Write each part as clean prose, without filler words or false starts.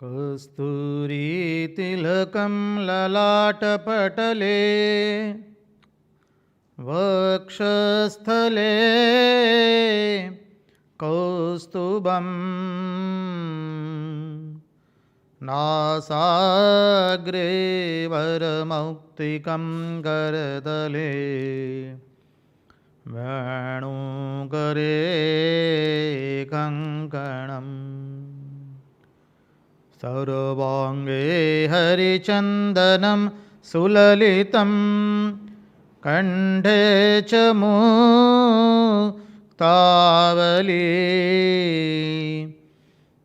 कस्तूरीतिलकं ललाटपटले वक्षस्थले कौस्तुभं नासाग्रे वरमौक्तिकं करतले वेणुकरे कङ्कणम् सर्वाङ्गे हरिचन्दनं सुललितं कण्ठे च मुक्तावली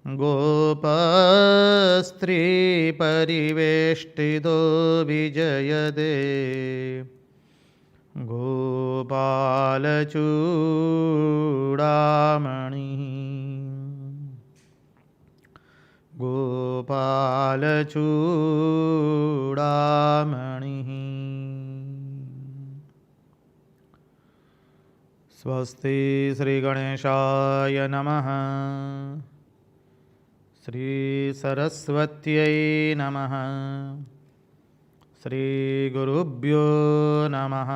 गोपस्त्रीपरिवेष्टितो विजयते गोपालचूडामणिः गोपालचूडामणिः। स्वस्ति श्रीगणेशाय नमः। श्रीसरस्वत्यै नमः। श्रीगुरुभ्यो नमः।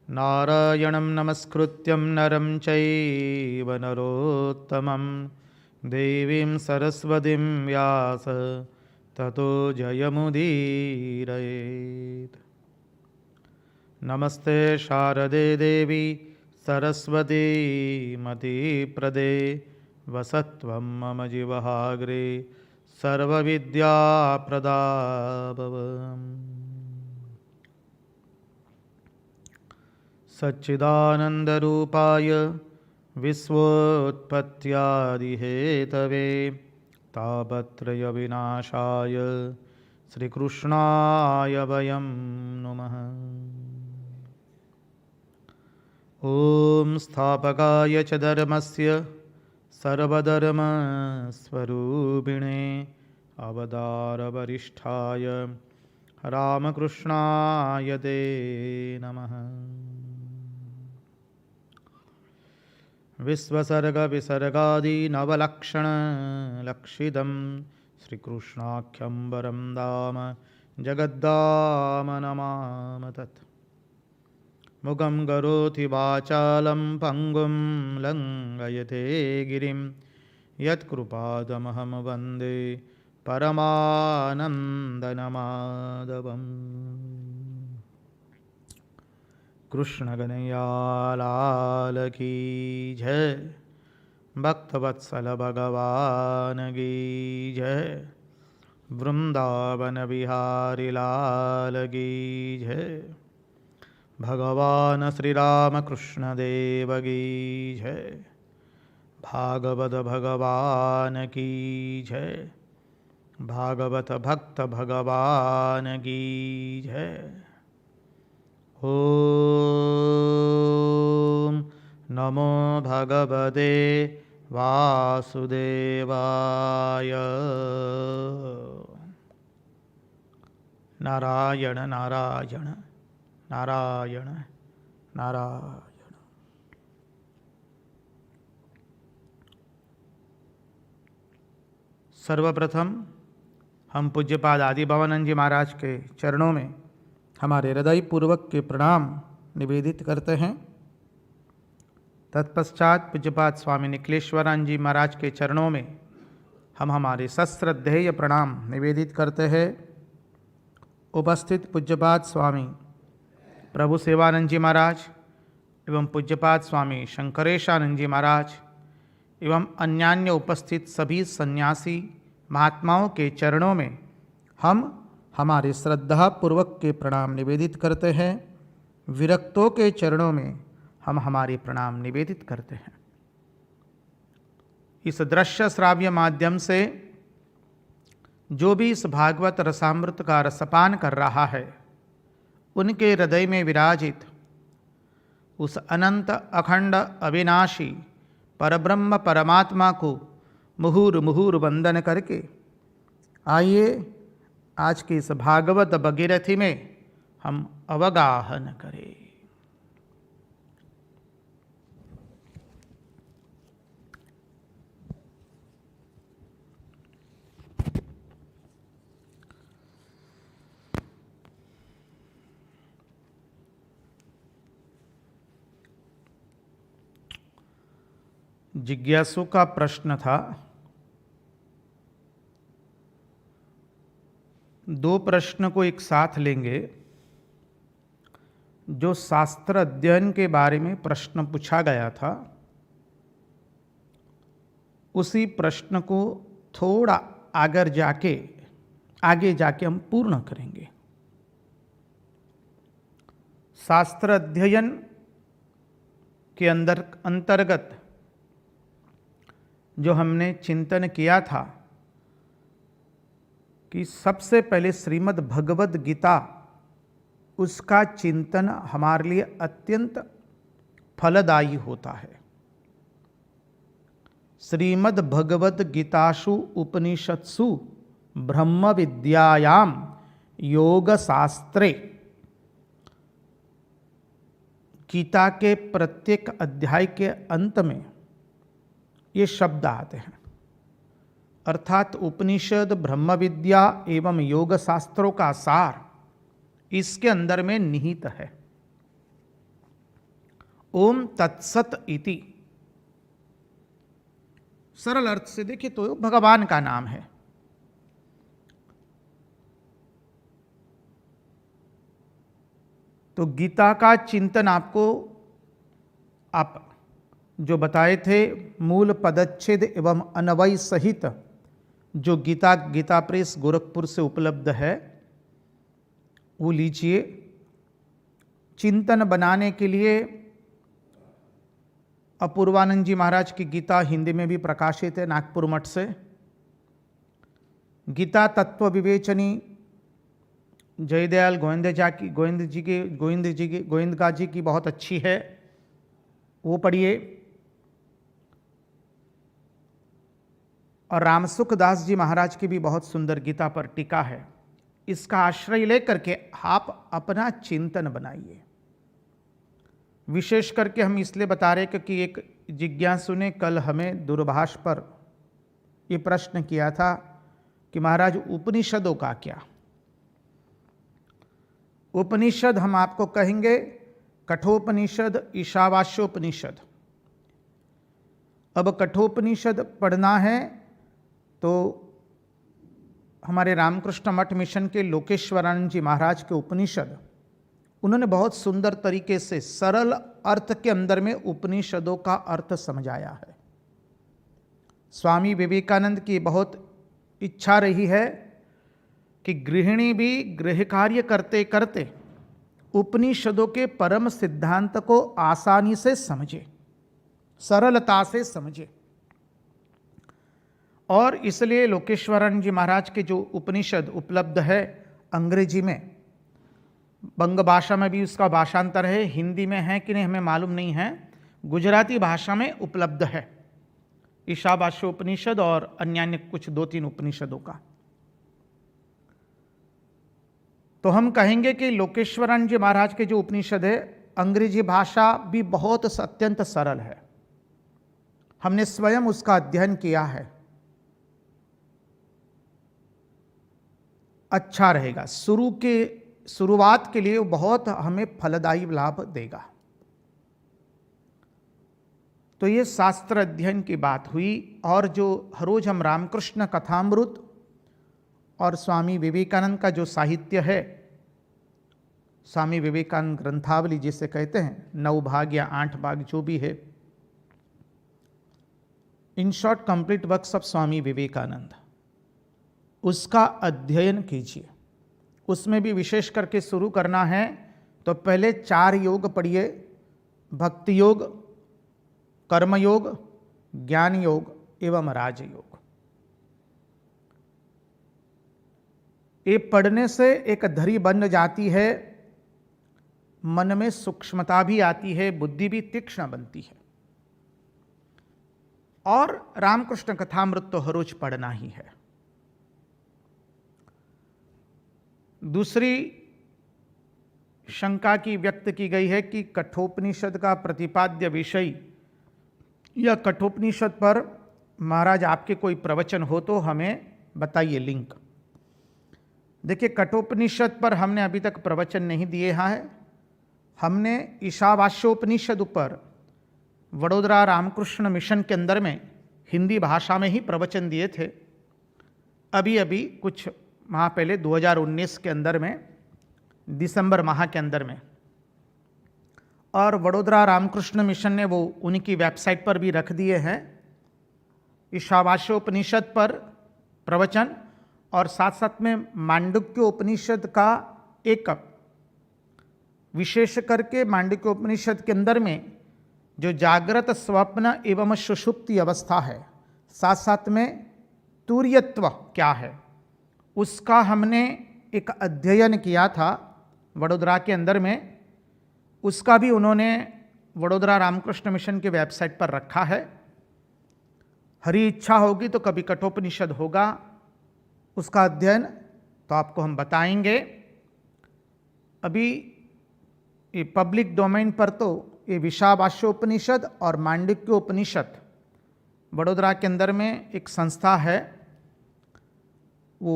नारायणं नमस्कृत्यं नरं चैव नरोत्तमं देवीं सरस्वतीं व्यास ततो जयमुदीरयेत्। नमस्ते शारदे देवी सरस्वती मतिप्रदे वसत्वं मम जीवहाग्रे सर्वविद्याप्रदा भव। सच्चिदानन्दरूपाय विश्वोत्पत्त्यादिहेतवे तापत्रयविनाशाय श्रीकृष्णाय वयं नुमः। ॐ स्थापकाय च धर्मस्य सर्वधर्मस्वरूपिणे अवतारवरिष्ठाय रामकृष्णाय ते नमः। विश्वसर्गविसर्गादिनवलक्षणलक्षितं श्रीकृष्णाख्यं वरं धाम जगद्धाम नमाम तत्। मुखं करोति वाचालं पङ्गुं लङ्घयते गिरिं यत्कृपादमहं वन्दे परमानन्दमाधवम्। कृष्ण कन्हैया लाल की जय। भक्तवत्सल भगवान की जय। वृंदावन बिहारी लाल की जय। भगवान श्री राम कृष्ण देव की जय। भागवत भगवान की जय। भागवत भक्त भगवान की जय। ओम नमो भगवते वासुदेवाय। नारायण नारायण नारायण नारायण। सर्वप्रथम हम पूज्यपाद आदि भवानंद जी महाराज के चरणों में हमारे हृदय पूर्वक के प्रणाम निवेदित करते हैं। तत्पश्चात पूज्यपाद स्वामी निखिलेश्वरानंद जी महाराज के चरणों में हम हमारे सश्रद्धेय प्रणाम निवेदित करते हैं। उपस्थित पूज्यपाद स्वामी प्रभु सेवानंद जी महाराज एवं पूज्यपाद स्वामी शंकरेशानंद जी महाराज एवं अन्यान्य उपस्थित सभी सन्यासी महात्माओं के चरणों में हम हमारे श्रद्धापूर्वक के प्रणाम निवेदित करते हैं। विरक्तों के चरणों में हम हमारे प्रणाम निवेदित करते हैं। इस दृश्य श्राव्य माध्यम से जो भी इस भागवत रसामृत का रसपान कर रहा है, उनके हृदय में विराजित उस अनंत अखंड अविनाशी परब्रह्म परमात्मा को मुहुर मुहुर वंदन करके आइए आज की इस भागवत भगीरथी में हम अवगाहन करें। जिज्ञासु का प्रश्न था, दो प्रश्न को एक साथ लेंगे। जो शास्त्र अध्ययन के बारे में प्रश्न पूछा गया था, उसी प्रश्न को थोड़ा आगे जाके हम पूर्ण करेंगे। शास्त्र अध्ययन के अंतर्गत जो हमने चिंतन किया था कि सबसे पहले श्रीमद् भगवद गीता, उसका चिंतन हमारे लिए अत्यंत फलदायी होता है। श्रीमद् भगवद गीतासु उपनिषत्सु ब्रह्म विद्यायाम योग शास्त्रे, गीता के प्रत्येक अध्याय के अंत में ये शब्द आते हैं, अर्थात उपनिषद ब्रह्म विद्या एवं योग शास्त्रों का सार इसके अंदर में निहित है। ओम तत्सत इति, सरल अर्थ से देखिए तो भगवान का नाम है। तो गीता का चिंतन आपको आप जो बताए थे, मूल पदच्छेद एवं अन्वय सहित जो गीता प्रेस गोरखपुर से उपलब्ध है, वो लीजिए। चिंतन बनाने के लिए अपूर्वानंद जी महाराज की गीता हिंदी में भी प्रकाशित है नागपुर मठ से। गीता तत्व विवेचनी जयदयाल गोविंदगा जी की बहुत अच्छी है, वो पढ़िए। और रामसुख दास जी महाराज की भी बहुत सुंदर गीता पर टीका है। इसका आश्रय लेकर के आप अपना चिंतन बनाइए। विशेष करके हम इसलिए बता रहे क्योंकि एक जिज्ञासु ने कल हमें दूरभाष पर ये प्रश्न किया था कि महाराज उपनिषदों का क्या। उपनिषद हम आपको कहेंगे कठोपनिषद, ईशावास्योपनिषद। अब कठोपनिषद पढ़ना है तो हमारे रामकृष्ण मठ मिशन के लोकेश्वरानंद जी महाराज के उपनिषद, उन्होंने बहुत सुंदर तरीके से सरल अर्थ के अंदर में उपनिषदों का अर्थ समझाया है। स्वामी विवेकानंद की बहुत इच्छा रही है कि गृहिणी भी गृह कार्य करते करते उपनिषदों के परम सिद्धांत को आसानी से समझे, सरलता से समझे। और इसलिए लोकेश्वरानंद जी महाराज के जो उपनिषद उपलब्ध है अंग्रेजी में, बंग भाषा में भी उसका भाषांतर है, हिंदी में है कि नहीं हमें मालूम नहीं है, गुजराती भाषा में उपलब्ध है ईशावास्योपनिषद और अन्य कुछ 2-3 उपनिषदों का। तो हम कहेंगे कि लोकेश्वरानंद जी महाराज के जो उपनिषद है, अंग्रेजी भाषा भी बहुत अत्यंत सरल है। हमने स्वयं उसका अध्ययन किया है। अच्छा रहेगा, शुरुआत के लिए बहुत हमें फलदायी लाभ देगा। तो ये शास्त्र अध्ययन की बात हुई। और जो हर रोज हम रामकृष्ण कथामृत और स्वामी विवेकानंद का जो साहित्य है, स्वामी विवेकानंद ग्रंथावली जिसे कहते हैं, 9 भाग या 8 भाग जो भी है, in short complete works of Swami Vivekananda, उसका अध्ययन कीजिए। उसमें भी विशेष करके शुरू करना है तो पहले 4 योग पढ़िए, भक्ति योग, कर्म योग, ज्ञान योग एवं राजयोग। ये पढ़ने से एक धरी बन जाती है, मन में सूक्ष्मता भी आती है, बुद्धि भी तीक्ष्ण बनती है। और रामकृष्ण कथामृत तो हर रोज पढ़ना ही है। दूसरी शंका की व्यक्त की गई है कि कठोपनिषद का प्रतिपाद्य विषय या कठोपनिषद पर महाराज आपके कोई प्रवचन हो तो हमें बताइए लिंक। देखिए, कठोपनिषद पर हमने अभी तक प्रवचन नहीं दिए हैं। हमने ईशावास्योपनिषद पर वडोदरा रामकृष्ण मिशन के अंदर में हिंदी भाषा में ही प्रवचन दिए थे। अभी अभी कुछ माह पहले 2019 के अंदर में, दिसंबर माह के अंदर में, और वडोदरा रामकृष्ण मिशन ने वो उनकी वेबसाइट पर भी रख दिए हैं ईशावास्योपनिषद पर प्रवचन, और साथ साथ में मांडुक्योपनिषद का एक विशेष करके मांडुक्योपनिषद के अंदर में जो जागृत स्वप्न एवं सुषुप्ति अवस्था है, साथ साथ में तुर्यत्व क्या है, उसका हमने एक अध्ययन किया था वडोदरा के अंदर में। उसका भी उन्होंने वडोदरा रामकृष्ण मिशन के वेबसाइट पर रखा है। हरी इच्छा होगी तो कभी कठोपनिषद होगा, उसका अध्ययन तो आपको हम बताएंगे। अभी ये पब्लिक डोमेन पर तो ये ईशावास्योपनिषद और मांडुक्योपनिषद वडोदरा के अंदर में एक संस्था है, वो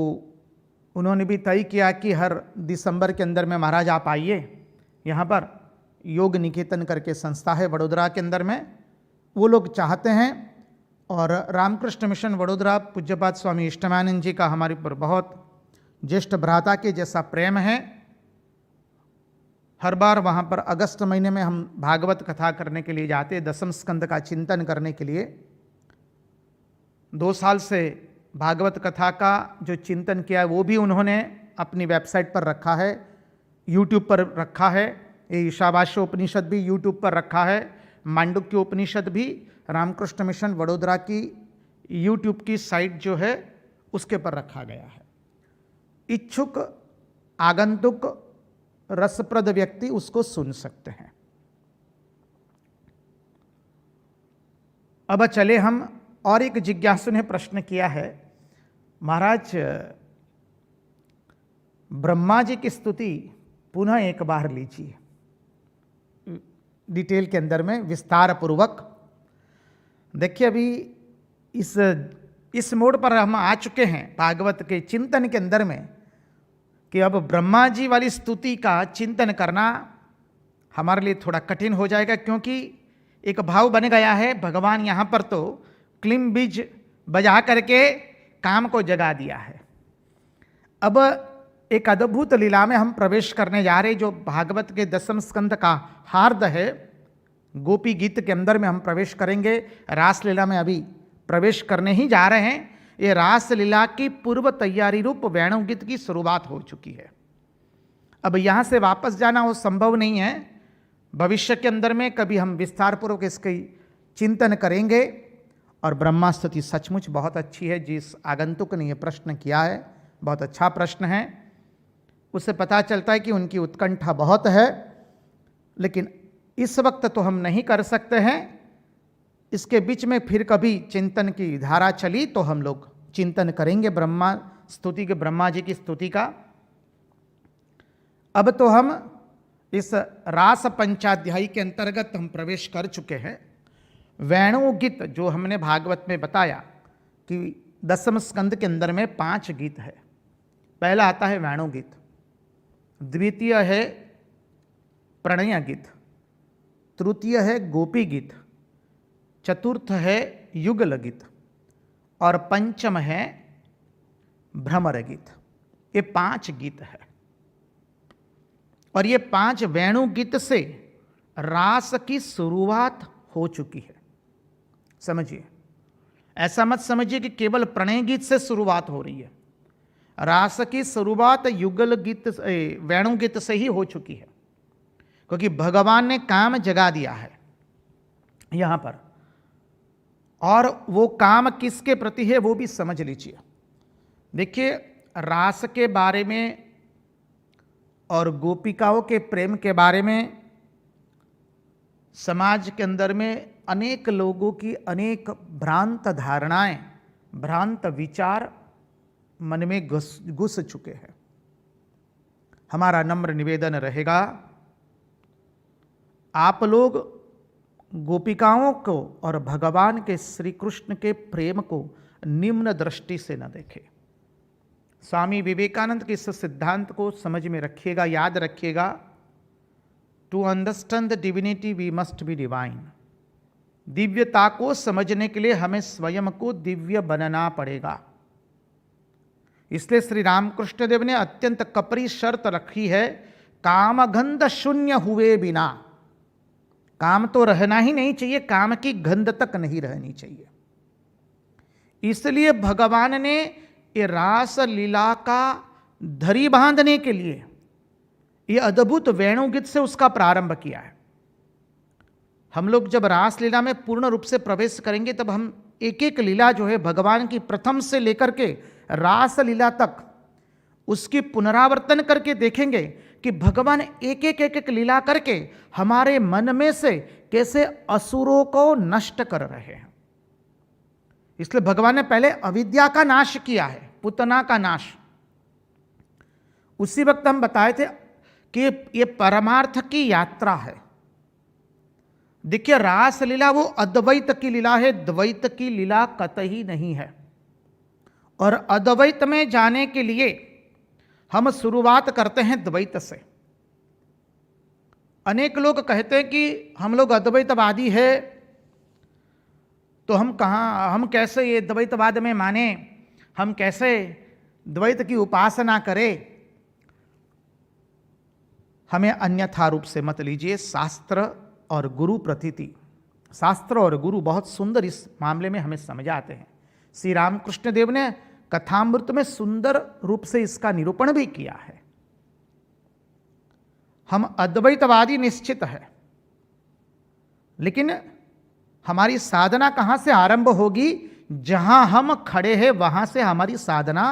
उन्होंने भी तय किया कि हर दिसंबर के अंदर में महाराज आप आइए, यहाँ पर योग निकेतन करके संस्था है वडोदरा के अंदर में, वो लोग चाहते हैं। और रामकृष्ण मिशन वडोदरा पूज्यपाद स्वामी इष्टमानंद जी का हमारे ऊपर बहुत ज्येष्ठ भ्राता के जैसा प्रेम है। हर बार वहाँ पर अगस्त महीने में हम भागवत कथा करने के लिए जाते हैं, दसम स्कंद का चिंतन करने के लिए। 2 साल से भागवत कथा का जो चिंतन किया है वो भी उन्होंने अपनी वेबसाइट पर रखा है, यूट्यूब पर रखा है। ये ईशावास्योपनिषद भी यूट्यूब पर रखा है, मांडुक्योपनिषद भी रामकृष्ण मिशन वडोदरा की यूट्यूब की साइट जो है उसके पर रखा गया है। इच्छुक आगंतुक रसप्रद व्यक्ति उसको सुन सकते हैं। अब चले हम और एक जिज्ञासु ने प्रश्न किया है, महाराज ब्रह्मा जी की स्तुति पुनः एक बार लीजिए, डिटेल के अंदर में विस्तार पूर्वक। देखिए अभी इस मोड पर हम आ चुके हैं भागवत के चिंतन के अंदर में कि अब ब्रह्मा जी वाली स्तुति का चिंतन करना हमारे लिए थोड़ा कठिन हो जाएगा, क्योंकि एक भाव बन गया है भगवान यहाँ पर तो क्लीम बीज बजा करके काम को जगा दिया है। अब एक अद्भुत लीला में हम प्रवेश करने जा रहे, जो भागवत के 10वें स्कंद का हार्द है, गोपी गीत के अंदर में हम प्रवेश करेंगे। रास लीला में अभी प्रवेश करने ही जा रहे हैं। ये रास लीला की पूर्व तैयारी रूप वेणु गीत की शुरुआत हो चुकी है। अब यहाँ से वापस जाना वो संभव नहीं है। भविष्य के अंदर में कभी हम विस्तार पूर्वक इसके चिंतन करेंगे। और ब्रह्मा स्तुति सचमुच बहुत अच्छी है। जिस आगंतुक ने ये प्रश्न किया है बहुत अच्छा प्रश्न है, उससे पता चलता है कि उनकी उत्कंठा बहुत है। लेकिन इस वक्त तो हम नहीं कर सकते हैं, इसके बीच में फिर कभी चिंतन की धारा चली तो हम लोग चिंतन करेंगे ब्रह्मा स्तुति के, ब्रह्मा जी की स्तुति का। अब तो हम इस रास पंचाध्यायी के अंतर्गत हम प्रवेश कर चुके हैं। वेणु गीत जो हमने भागवत में बताया कि 10वें स्कंद के अंदर में 5 गीत है। पहला आता है वेणु गीत, द्वितीय है प्रणय गीत, तृतीय है गोपी गीत, चतुर्थ है युगल गीत और पंचम है भ्रमर गीत। ये 5 गीत है और ये 5 वेणु गीत से रास की शुरुआत हो चुकी है। समझिए, ऐसा मत समझिए कि केवल प्रणय गीत से शुरुआत हो रही है। रास की शुरुआत युगल गीत वेणु गीत से ही हो चुकी है, क्योंकि भगवान ने काम जगा दिया है यहाँ पर। और वो काम किसके प्रति है वो भी समझ लीजिए। देखिए, रास के बारे में और गोपिकाओं के प्रेम के बारे में समाज के अंदर में अनेक लोगों की अनेक भ्रांत धारणाएं, भ्रांत विचार मन में घुस चुके हैं। हमारा नम्र निवेदन रहेगा, आप लोग गोपिकाओं को और भगवान के श्री कृष्ण के प्रेम को निम्न दृष्टि से न देखें। स्वामी विवेकानंद के इस सिद्धांत को समझ में रखिएगा, याद रखिएगा। To understand the divinity we must be divine. दिव्यता को समझने के लिए हमें स्वयं को दिव्य बनना पड़ेगा। इसलिए श्री रामकृष्ण देव ने अत्यंत कपरी शर्त रखी है, कामगंध शून्य हुए बिना। काम तो रहना ही नहीं चाहिए, काम की गंध तक नहीं रहनी चाहिए। इसलिए भगवान ने ये रास लीला का धरी बांधने के लिए ये अद्भुत वेणुगीत से उसका प्रारंभ किया है। हम लोग जब रास लीला में पूर्ण रूप से प्रवेश करेंगे तब हम एक एक लीला जो है भगवान की प्रथम से लेकर के रास लीला तक उसकी पुनरावर्तन करके देखेंगे कि भगवान एक एक लीला करके हमारे मन में से कैसे असुरों को नष्ट कर रहे हैं। इसलिए भगवान ने पहले अविद्या का नाश किया है, पुतना का नाश। उसी वक्त हम बताए थे कि ये परमार्थ की यात्रा है। देखिए, रास लीला वो अद्वैत की लीला है, द्वैत की लीला कतई नहीं है। और अद्वैत में जाने के लिए हम शुरुआत करते हैं द्वैत से। अनेक लोग कहते हैं कि हम लोग अद्वैतवादी है, तो हम कैसे ये द्वैतवाद में माने, हम कैसे द्वैत की उपासना करें। हमें अन्यथा रूप से मत लीजिए। शास्त्र और गुरु प्रतीति, शास्त्र और गुरु बहुत सुंदर इस मामले में हमें समझाते हैं। श्री रामकृष्ण देव ने कथामृत में सुंदर रूप से इसका निरूपण भी किया है। हम अद्वैतवादी निश्चित है, लेकिन हमारी साधना कहां से आरंभ होगी? जहां हम खड़े हैं वहां से हमारी साधना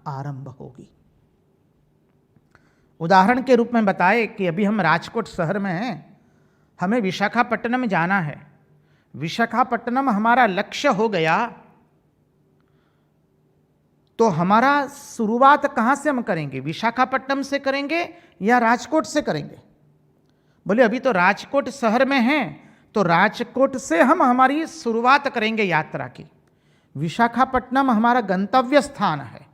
आरंभ होगी। उदाहरण के रूप में बताए कि अभी हम राजकोट शहर में हैं, हमें विशाखापट्टनम जाना है। विशाखापट्टनम हमारा लक्ष्य हो गया तो हमारा शुरुआत कहां से हम करेंगे? विशाखापट्टनम से करेंगे या राजकोट से करेंगे? बोले अभी तो राजकोट शहर में हैं, तो राजकोट से हम हमारी शुरुआत करेंगे यात्रा की। विशाखापट्टनम हमारा गंतव्य स्थान है,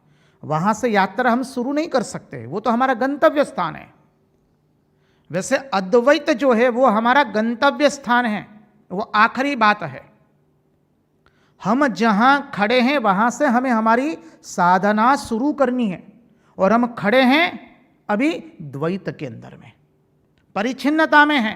वहां से यात्रा हम शुरू नहीं कर सकते, वो तो हमारा गंतव्य स्थान है। वैसे अद्वैत जो है वो हमारा गंतव्य स्थान है, वो आखिरी बात है। हम जहां खड़े हैं वहां से हमें हमारी साधना शुरू करनी है। और हम खड़े हैं अभी द्वैत के अंदर में, परिच्छिन्नता में हैं।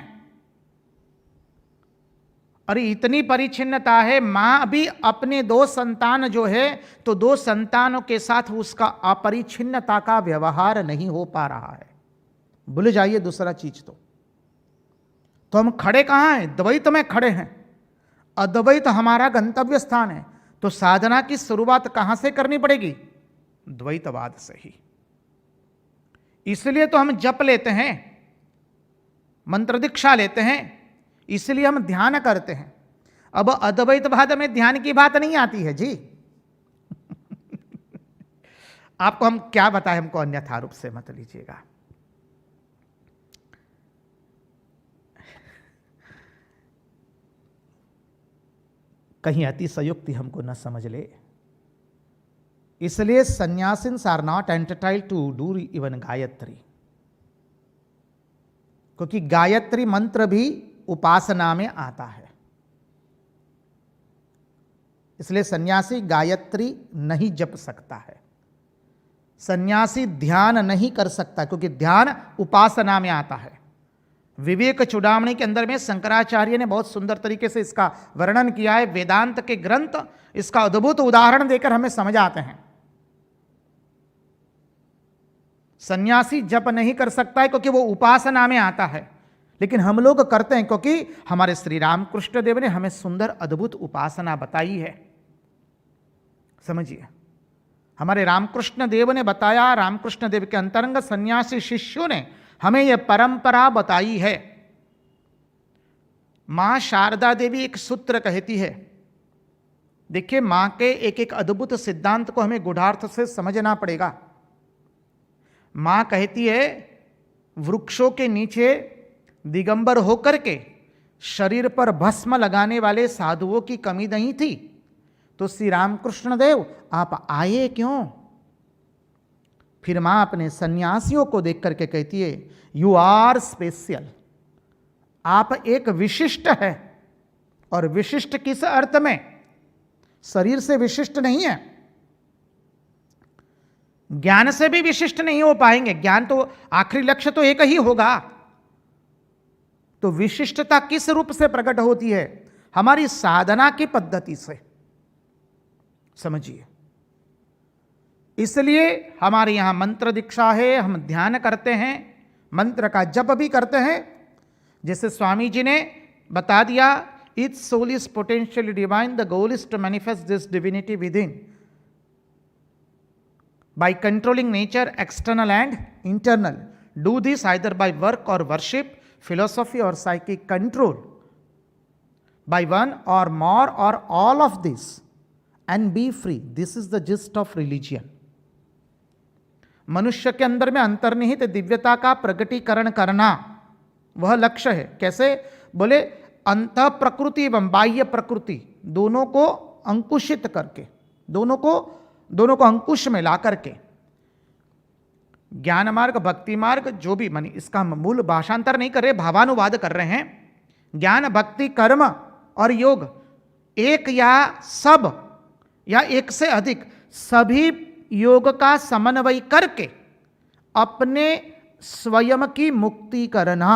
अरे इतनी परिच्छिन्नता है, मां भी अपने दो संतान जो है तो दो संतानों के साथ उसका अपरिच्छिन्नता का व्यवहार नहीं हो पा रहा है। भूल जाइए दूसरा चीज। तो हम खड़े कहां हैं? द्वैत में खड़े हैं। अद्वैत हमारा गंतव्य स्थान है, तो साधना की शुरुआत कहां से करनी पड़ेगी? द्वैतवाद से ही। इसलिए तो हम जप लेते हैं, मंत्र दीक्षा लेते हैं, इसलिए हम ध्यान करते हैं। अब अद्वैतवाद में ध्यान की बात नहीं आती है जी। आपको हम क्या बताएं, हमको अन्यथा रूप से मत लीजिएगा। कहीं अतिशयोक्ति हमको न समझ ले। इसलिए sannyasins are not entitled to do even Gayatri, क्योंकि गायत्री मंत्र भी उपासना में आता है। इसलिए सन्यासी गायत्री नहीं जप सकता है, सन्यासी ध्यान नहीं कर सकता, क्योंकि ध्यान उपासना में आता है। विवेक चूड़ामणि के अंदर में शंकराचार्य ने बहुत सुंदर तरीके से इसका वर्णन किया है। वेदांत के ग्रंथ इसका अद्भुत उदाहरण देकर हमें समझाते हैं। सन्यासी जप नहीं कर सकता है क्योंकि वो उपासना में आता है, लेकिन हम लोग करते हैं क्योंकि हमारे श्री रामकृष्ण देव ने हमें सुंदर अद्भुत उपासना बताई है। समझिए, हमारे रामकृष्ण देव ने बताया, रामकृष्ण देव के अंतरंग सन्यासी शिष्यों ने हमें यह परंपरा बताई है। मां शारदा देवी एक सूत्र कहती है। देखिए, मां के एक एक अद्भुत सिद्धांत को हमें गूढ़ार्थ से समझना पड़ेगा। मां कहती है, वृक्षों के नीचे दिगंबर होकर के शरीर पर भस्म लगाने वाले साधुओं की कमी नहीं थी, तो श्री रामकृष्ण देव आप आए क्यों? फिर मां अपने सन्यासियों को देख करके कहती है, यू आर स्पेशल, आप एक विशिष्ट है। और विशिष्ट किस अर्थ में? शरीर से विशिष्ट नहीं है, ज्ञान से भी विशिष्ट नहीं हो पाएंगे। ज्ञान तो आखिरी लक्ष्य तो एक ही होगा। तो विशिष्टता किस रूप से प्रकट होती है? हमारी साधना की पद्धति से, समझिए। इसलिए हमारे यहां मंत्र दीक्षा है, हम ध्यान करते हैं, मंत्र का जप भी करते हैं। जैसे स्वामी जी ने बता दिया, each soul is potentially divine, the goal is to manifest this divinity within by controlling nature, external and internal. Do this either by work or worship, philosophy or psychic control, by one or more or all of this, and be free. This is the gist of religion. मनुष्य के अंदर में अंतर्निहित दिव्यता का प्रकटीकरण करना वह लक्ष्य है। कैसे? बोले अंत प्रकृति एवं बाह्य प्रकृति दोनों को अंकुशित करके, दोनों को अंकुश में ला करके ज्ञान मार्ग, भक्ति मार्ग, जो भी, मानी इसका मूल भाषांतर नहीं कर रहे, भावानुवाद कर रहे हैं। ज्ञान, भक्ति, कर्म और योग, एक या सब या एक से अधिक सभी योग का समन्वय करके अपने स्वयं की मुक्ति करना,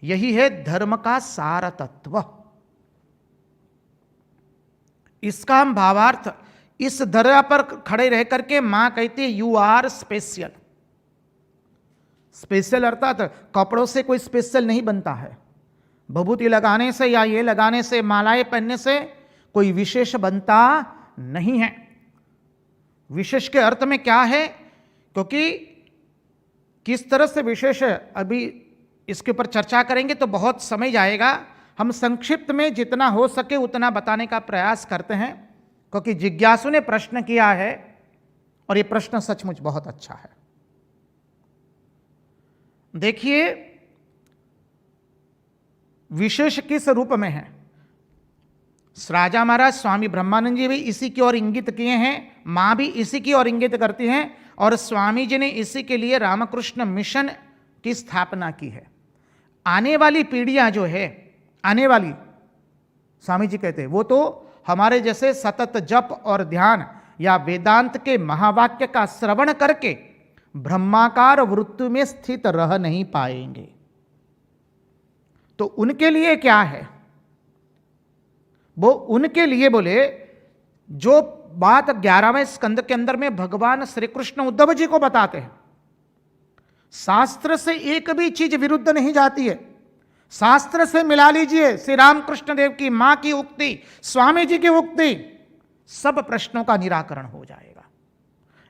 यही है धर्म का सार तत्व। इसका हम भावार्थ इस धरा पर खड़े रह करके मां कहती है, यू आर स्पेशल। स्पेशल अर्थात कपड़ों से कोई स्पेशल नहीं बनता है, भभूति लगाने से या ये लगाने से, मालाएं पहनने से कोई विशेष बनता नहीं है। विशेष के अर्थ में क्या है? क्योंकि किस तरह से विशेष है, अभी इसके ऊपर चर्चा करेंगे तो बहुत समय जाएगा। हम संक्षिप्त में जितना हो सके उतना बताने का प्रयास करते हैं, क्योंकि जिज्ञासु ने प्रश्न किया है और ये प्रश्न सचमुच बहुत अच्छा है। देखिए, विशेष किस रूप में है? राजा महाराज स्वामी ब्रह्मानंद जी भी इसी की ओर इंगित किए हैं, मां भी इसी की ओर इंगित करती हैं, और स्वामी जी ने इसी के लिए रामकृष्ण मिशन की स्थापना की है। आने वाली पीढ़ियां जो है, आने वाली, स्वामी जी कहते हैं, वो तो हमारे जैसे सतत जप और ध्यान या वेदांत के महावाक्य का श्रवण करके ब्रह्माकार वृत्ति में स्थित रह नहीं पाएंगे। तो उनके लिए क्या है? वो उनके लिए बोले, जो बात 11वें स्कंद के अंदर में भगवान श्री कृष्ण उद्धव जी को बताते हैं, शास्त्र से एक भी चीज विरुद्ध नहीं जाती है। शास्त्र से मिला लीजिए, श्री रामकृष्ण देव की मां की उक्ति, स्वामी जी की उक्ति, सब प्रश्नों का निराकरण हो जाएगा।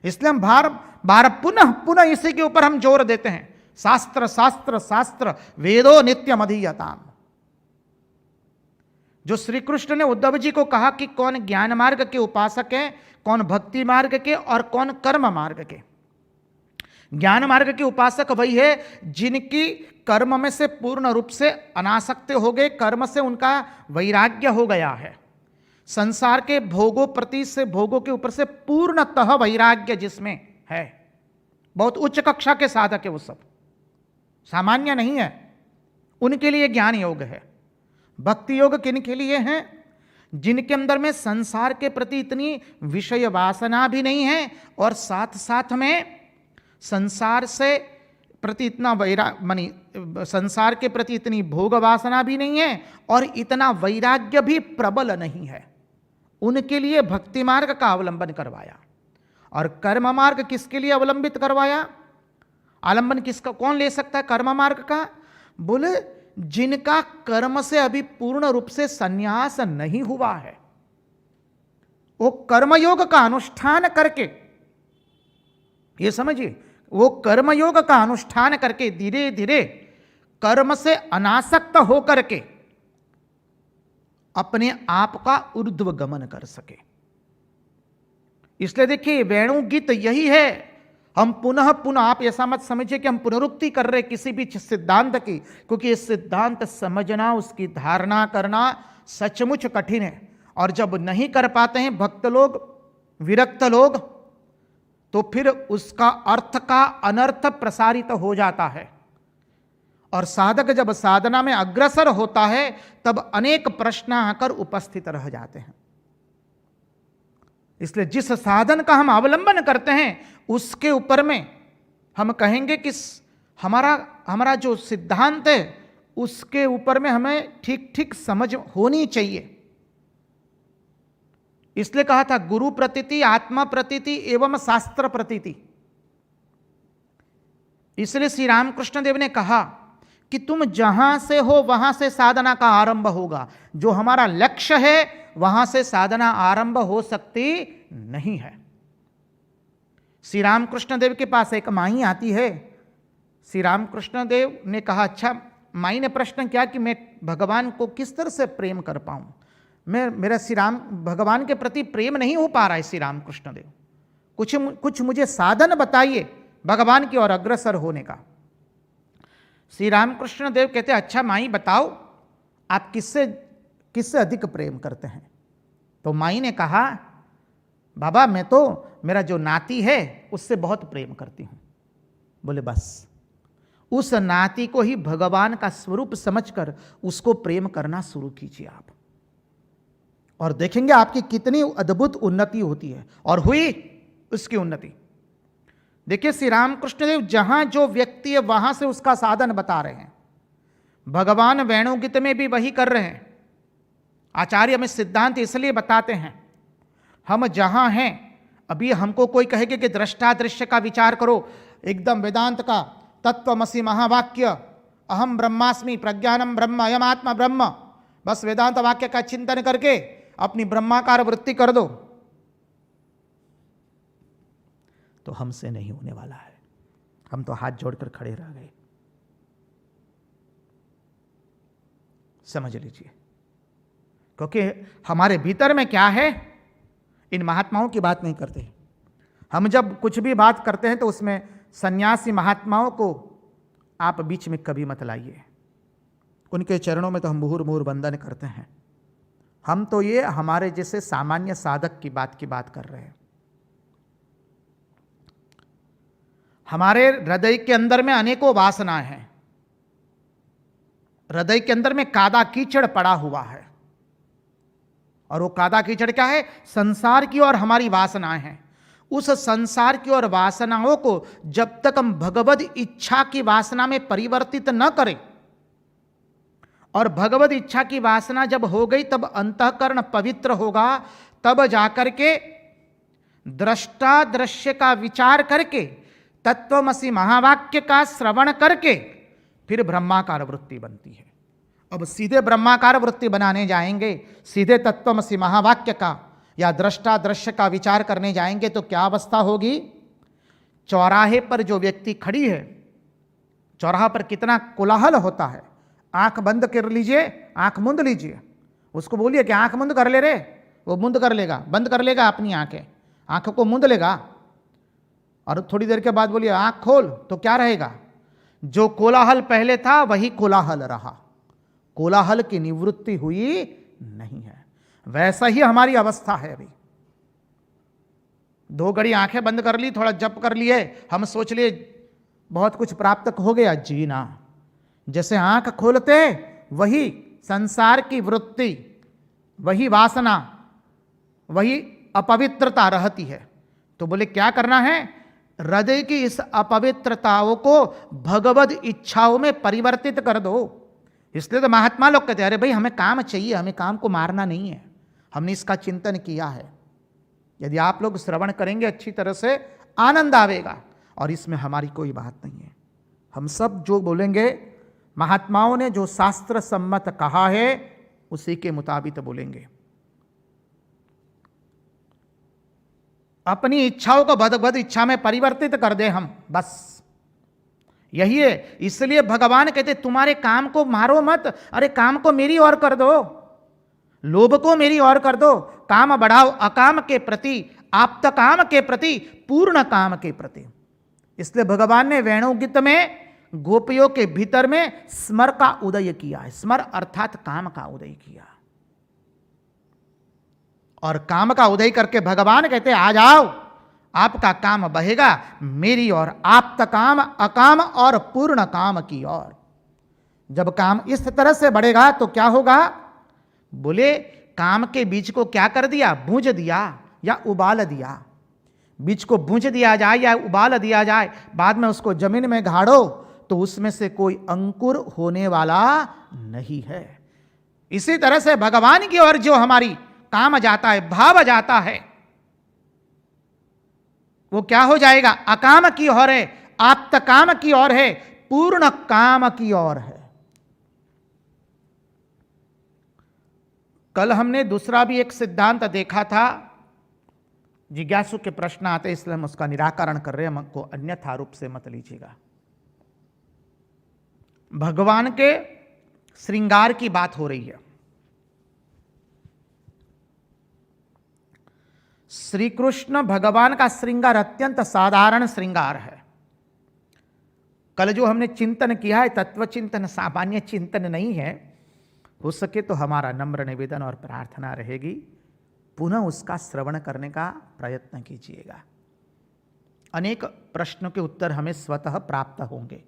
इसलिए हम बार पुनः पुनः इसी के ऊपर हम जोर देते हैं, शास्त्र शास्त्र शास्त्र, वेदो नित्यम अधीयताम। जो श्री कृष्ण ने उद्धव जी को कहा कि कौन ज्ञान मार्ग के उपासक हैं, कौन भक्ति मार्ग के और कौन कर्म मार्ग के। ज्ञान मार्ग के उपासक वही है जिनकी कर्म में से पूर्ण रूप से अनासक्त हो गए, कर्म से उनका वैराग्य हो गया है, संसार के भोगों प्रति से, भोगों के ऊपर से पूर्णतः वैराग्य जिसमें है, बहुत उच्च कक्षा के साधक है, वो सब सामान्य नहीं है, उनके लिए ज्ञान योग है। भक्ति योग किन के लिए है? जिनके अंदर में संसार के प्रति इतनी विषय वासना भी नहीं है और साथ साथ में संसार से प्रति इतना संसार के प्रति इतनी भोग वासना भी नहीं है और इतना वैराग्य भी प्रबल नहीं है। उनके लिए भक्ति मार्ग का अवलंबन करवाया। और कर्म मार्ग किसके लिए अवलंबित करवाया? आलंबन किसका, कौन ले सकता है कर्म मार्ग का? बोले जिनका कर्म से अभी पूर्ण रूप से संन्यास नहीं हुआ है, वो कर्मयोग का अनुष्ठान करके, ये समझिए, वो कर्मयोग का अनुष्ठान करके धीरे धीरे कर्म से अनासक्त होकर के अपने आप का ऊर्ध्व गमन कर सके। इसलिए देखिए, वेणु गीत यही है। हम पुनः पुनः, आप ऐसा मत समझिए कि हम पुनरुक्ति कर रहे किसी भी सिद्धांत की, क्योंकि ये सिद्धांत समझना, उसकी धारणा करना सचमुच कठिन है। और जब नहीं कर पाते हैं भक्त लोग, विरक्त लोग, तो फिर उसका अर्थ का अनर्थ प्रसारित हो जाता है। और साधक जब साधना में अग्रसर होता है तब अनेक प्रश्न आकर उपस्थित रह जाते हैं। इसलिए जिस साधन का हम अवलंबन करते हैं उसके ऊपर में हम कहेंगे कि हमारा जो सिद्धांत है उसके ऊपर में हमें ठीक ठीक समझ होनी चाहिए। इसलिए कहा था गुरु प्रतीति, आत्मा प्रतीति एवं शास्त्र प्रतीति। इसलिए श्री रामकृष्ण देव ने कहा कि तुम जहां से हो वहां से साधना का आरंभ होगा। जो हमारा लक्ष्य है वहां से साधना आरंभ हो सकती नहीं है। श्री रामकृष्ण देव के पास एक माई आती है। श्री रामकृष्ण देव ने कहा, अच्छा, माई ने प्रश्न किया कि मैं भगवान को किस तरह से प्रेम कर पाऊं, मेरा श्री राम भगवान के प्रति प्रेम नहीं हो पा रहा है। श्री रामकृष्ण देव, कुछ मुझे साधन बताइए भगवान की ओर अग्रसर होने का। श्री रामकृष्ण देव कहते, अच्छा माई बताओ, आप किससे अधिक प्रेम करते हैं? तो माई ने कहा, बाबा मैं तो मेरा जो नाती है उससे बहुत प्रेम करती हूं। बोले बस उस नाती को ही भगवान का स्वरूप समझकर उसको प्रेम करना शुरू कीजिए आप, और देखेंगे आपकी कितनी अद्भुत उन्नति होती है। और हुई उसकी उन्नति। देखिए श्री रामकृष्ण देव जहां जो व्यक्ति है वहां से उसका साधन बता रहे हैं। भगवान वेणुगीत में भी वही कर रहे हैं। आचार्य हमें सिद्धांत इसलिए बताते हैं, हम जहां हैं, अभी हमको कोई कहेगा कि दृष्टा दृश्य का विचार करो, एकदम वेदांत का तत्वमसि महावाक्य, अहम ब्रह्मास्मि प्रज्ञानम ब्रह्म अयम आत्मा ब्रह्म, बस वेदांत वाक्य का चिंतन करके अपनी ब्रह्माकार वृत्ति कर दो, तो हमसे नहीं होने वाला है। हम तो हाथ जोड़कर खड़े रह गए। समझ लीजिए, क्योंकि हमारे भीतर में क्या है, इन महात्माओं की बात नहीं करते। हम जब कुछ भी बात करते हैं तो उसमें सन्यासी महात्माओं को आप बीच में कभी मत लाइए। उनके चरणों में तो हम मुहुर्मुहुर वंदन करते हैं। हम तो ये हमारे जैसे सामान्य साधक की बात कर रहे हैं। हमारे हृदय के अंदर में अनेकों वासनाएं हैं। हृदय के अंदर में कादा कीचड़ पड़ा हुआ है, और वो कादा कीचड़ क्या है? संसार की और हमारी वासनाएं हैं। उस संसार की और वासनाओं को जब तक हम भगवद इच्छा की वासना में परिवर्तित न करें, और भगवद इच्छा की वासना जब हो गई तब अंतःकरण पवित्र होगा, तब जाकर के दृष्टा दृश्य का विचार करके, तत्वमसि महावाक्य का श्रवण करके फिर ब्रह्माकार वृत्ति बनती है। अब सीधे ब्रह्माकार वृत्ति बनाने जाएंगे, सीधे तत्वमसि महावाक्य का या दृष्टा दृश्य का विचार करने जाएंगे तो क्या अवस्था होगी? चौराहे पर जो व्यक्ति खड़ी है, चौराहा पर कितना कोलाहल होता है। आंख बंद कर लीजिए, आंख मूंद लीजिए, उसको बोलिए कि आंख मूंद कर ले रे, वो मूंद कर लेगा, बंद कर लेगा अपनी आंखें, आंखों को मूंद लेगा। और थोड़ी देर के बाद बोलिए आंख खोल, तो क्या रहेगा? जो कोलाहल पहले था वही कोलाहल रहा, कोलाहल की निवृत्ति हुई नहीं है। वैसा ही हमारी अवस्था है। अभी 2 घड़ी आंखें बंद कर ली, थोड़ा जप कर लिए, हम सोच लिए बहुत कुछ प्राप्त हो गया। जी ना, जैसे आंख खोलते वही संसार की वृत्ति, वही वासना, वही अपवित्रता रहती है। तो बोले क्या करना है? हृदय की इस अपवित्रताओं को भगवद इच्छाओं में परिवर्तित कर दो। इसलिए तो महात्मा लोग कहते हैं, अरे भाई हमें काम चाहिए, हमें काम को मारना नहीं है। हमने इसका चिंतन किया है। यदि आप लोग श्रवण करेंगे अच्छी तरह से, आनंद आवेगा, और इसमें हमारी कोई बात नहीं है। हम सब जो बोलेंगे, महात्माओं ने जो शास्त्र सम्मत कहा है उसी के मुताबिक बोलेंगे। अपनी इच्छाओं को भगवद इच्छा में परिवर्तित कर दे हम, बस यही है। इसलिए भगवान कहते तुम्हारे काम को मारो मत, अरे काम को मेरी ओर कर दो, लोभ को मेरी ओर कर दो। काम बढ़ाओ अकाम के प्रति, आप्त काम के प्रति, पूर्ण काम के प्रति। इसलिए भगवान ने वेणुगीत में गोपियों के भीतर में स्मर का उदय किया है। स्मर अर्थात काम का उदय किया, और काम का उदय करके भगवान कहते आ जाओ, आपका काम बहेगा मेरी ओर, आप्त काम, अकाम और पूर्ण काम की ओर। जब काम इस तरह से बढ़ेगा तो क्या होगा? बोले काम के बीज को क्या कर दिया? भूंज दिया या उबाल दिया। बीज को भूंज दिया जाए या उबाल दिया जाए, बाद में उसको जमीन में गाड़ो तो उसमें से कोई अंकुर होने वाला नहीं है। इसी तरह से भगवान की ओर जो हमारी काम जाता है, भाव जाता है, वो क्या हो जाएगा? अकाम की ओर है, आप्त काम की ओर है, पूर्ण काम की ओर है। कल हमने दूसरा भी एक सिद्धांत देखा था। जिज्ञासु के प्रश्न आते इसलिए हम उसका निराकरण कर रहे हैं, हमको अन्यथा रूप से मत लीजिएगा। भगवान के श्रृंगार की बात हो रही है। श्री कृष्ण भगवान का श्रृंगार अत्यंत साधारण श्रृंगार है। कल जो हमने चिंतन किया है, तत्व चिंतन सामान्य चिंतन नहीं है। हो सके तो हमारा नम्र निवेदन और प्रार्थना रहेगी, पुनः उसका श्रवण करने का प्रयत्न कीजिएगा। अनेक प्रश्नों के उत्तर हमें स्वतः प्राप्त होंगे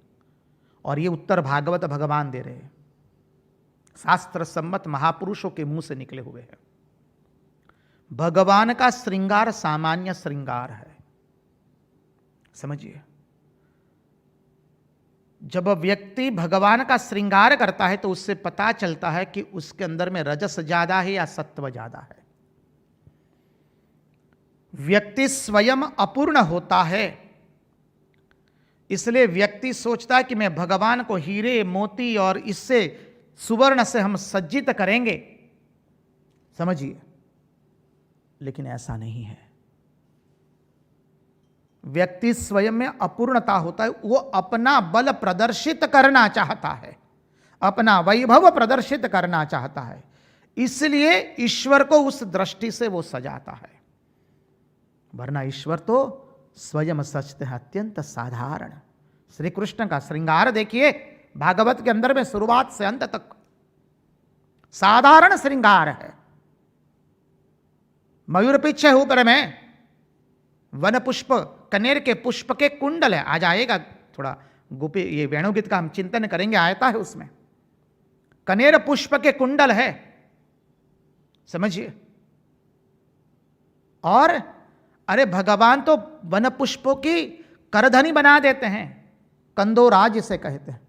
और ये उत्तर भागवत भगवान दे रहे हैं, शास्त्र सम्मत महापुरुषों के मुंह से निकले हुए हैं। भगवान का श्रृंगार सामान्य श्रृंगार है, समझिए। जब व्यक्ति भगवान का श्रृंगार करता है तो उससे पता चलता है कि उसके अंदर में रजस ज्यादा है या सत्व ज्यादा है। व्यक्ति स्वयं अपूर्ण होता है, इसलिए व्यक्ति सोचता है कि मैं भगवान को हीरे मोती और इससे सुवर्ण से हम सज्जित करेंगे, समझिए। लेकिन ऐसा नहीं है। व्यक्ति स्वयं में अपूर्णता होता है, वो अपना बल प्रदर्शित करना चाहता है, अपना वैभव प्रदर्शित करना चाहता है, इसलिए ईश्वर को उस दृष्टि से वो सजाता है। वरना ईश्वर तो स्वयं सचते हैं अत्यंत साधारण। श्री कृष्ण का श्रृंगार देखिए, भागवत के अंदर में शुरुआत से अंत तक साधारण श्रृंगार है। मयूर पीछे ऊपर में वन पुष्प, कनेर के पुष्प के कुंडल है। आ जाएगा थोड़ा गोपी, ये वेणुगीत का हम चिंतन करेंगे, आयता है उसमें कनेर पुष्प के कुंडल है, समझिए। और अरे भगवान तो वन पुष्पों की करधनी बना देते हैं, कंदोराज इसे कहते हैं।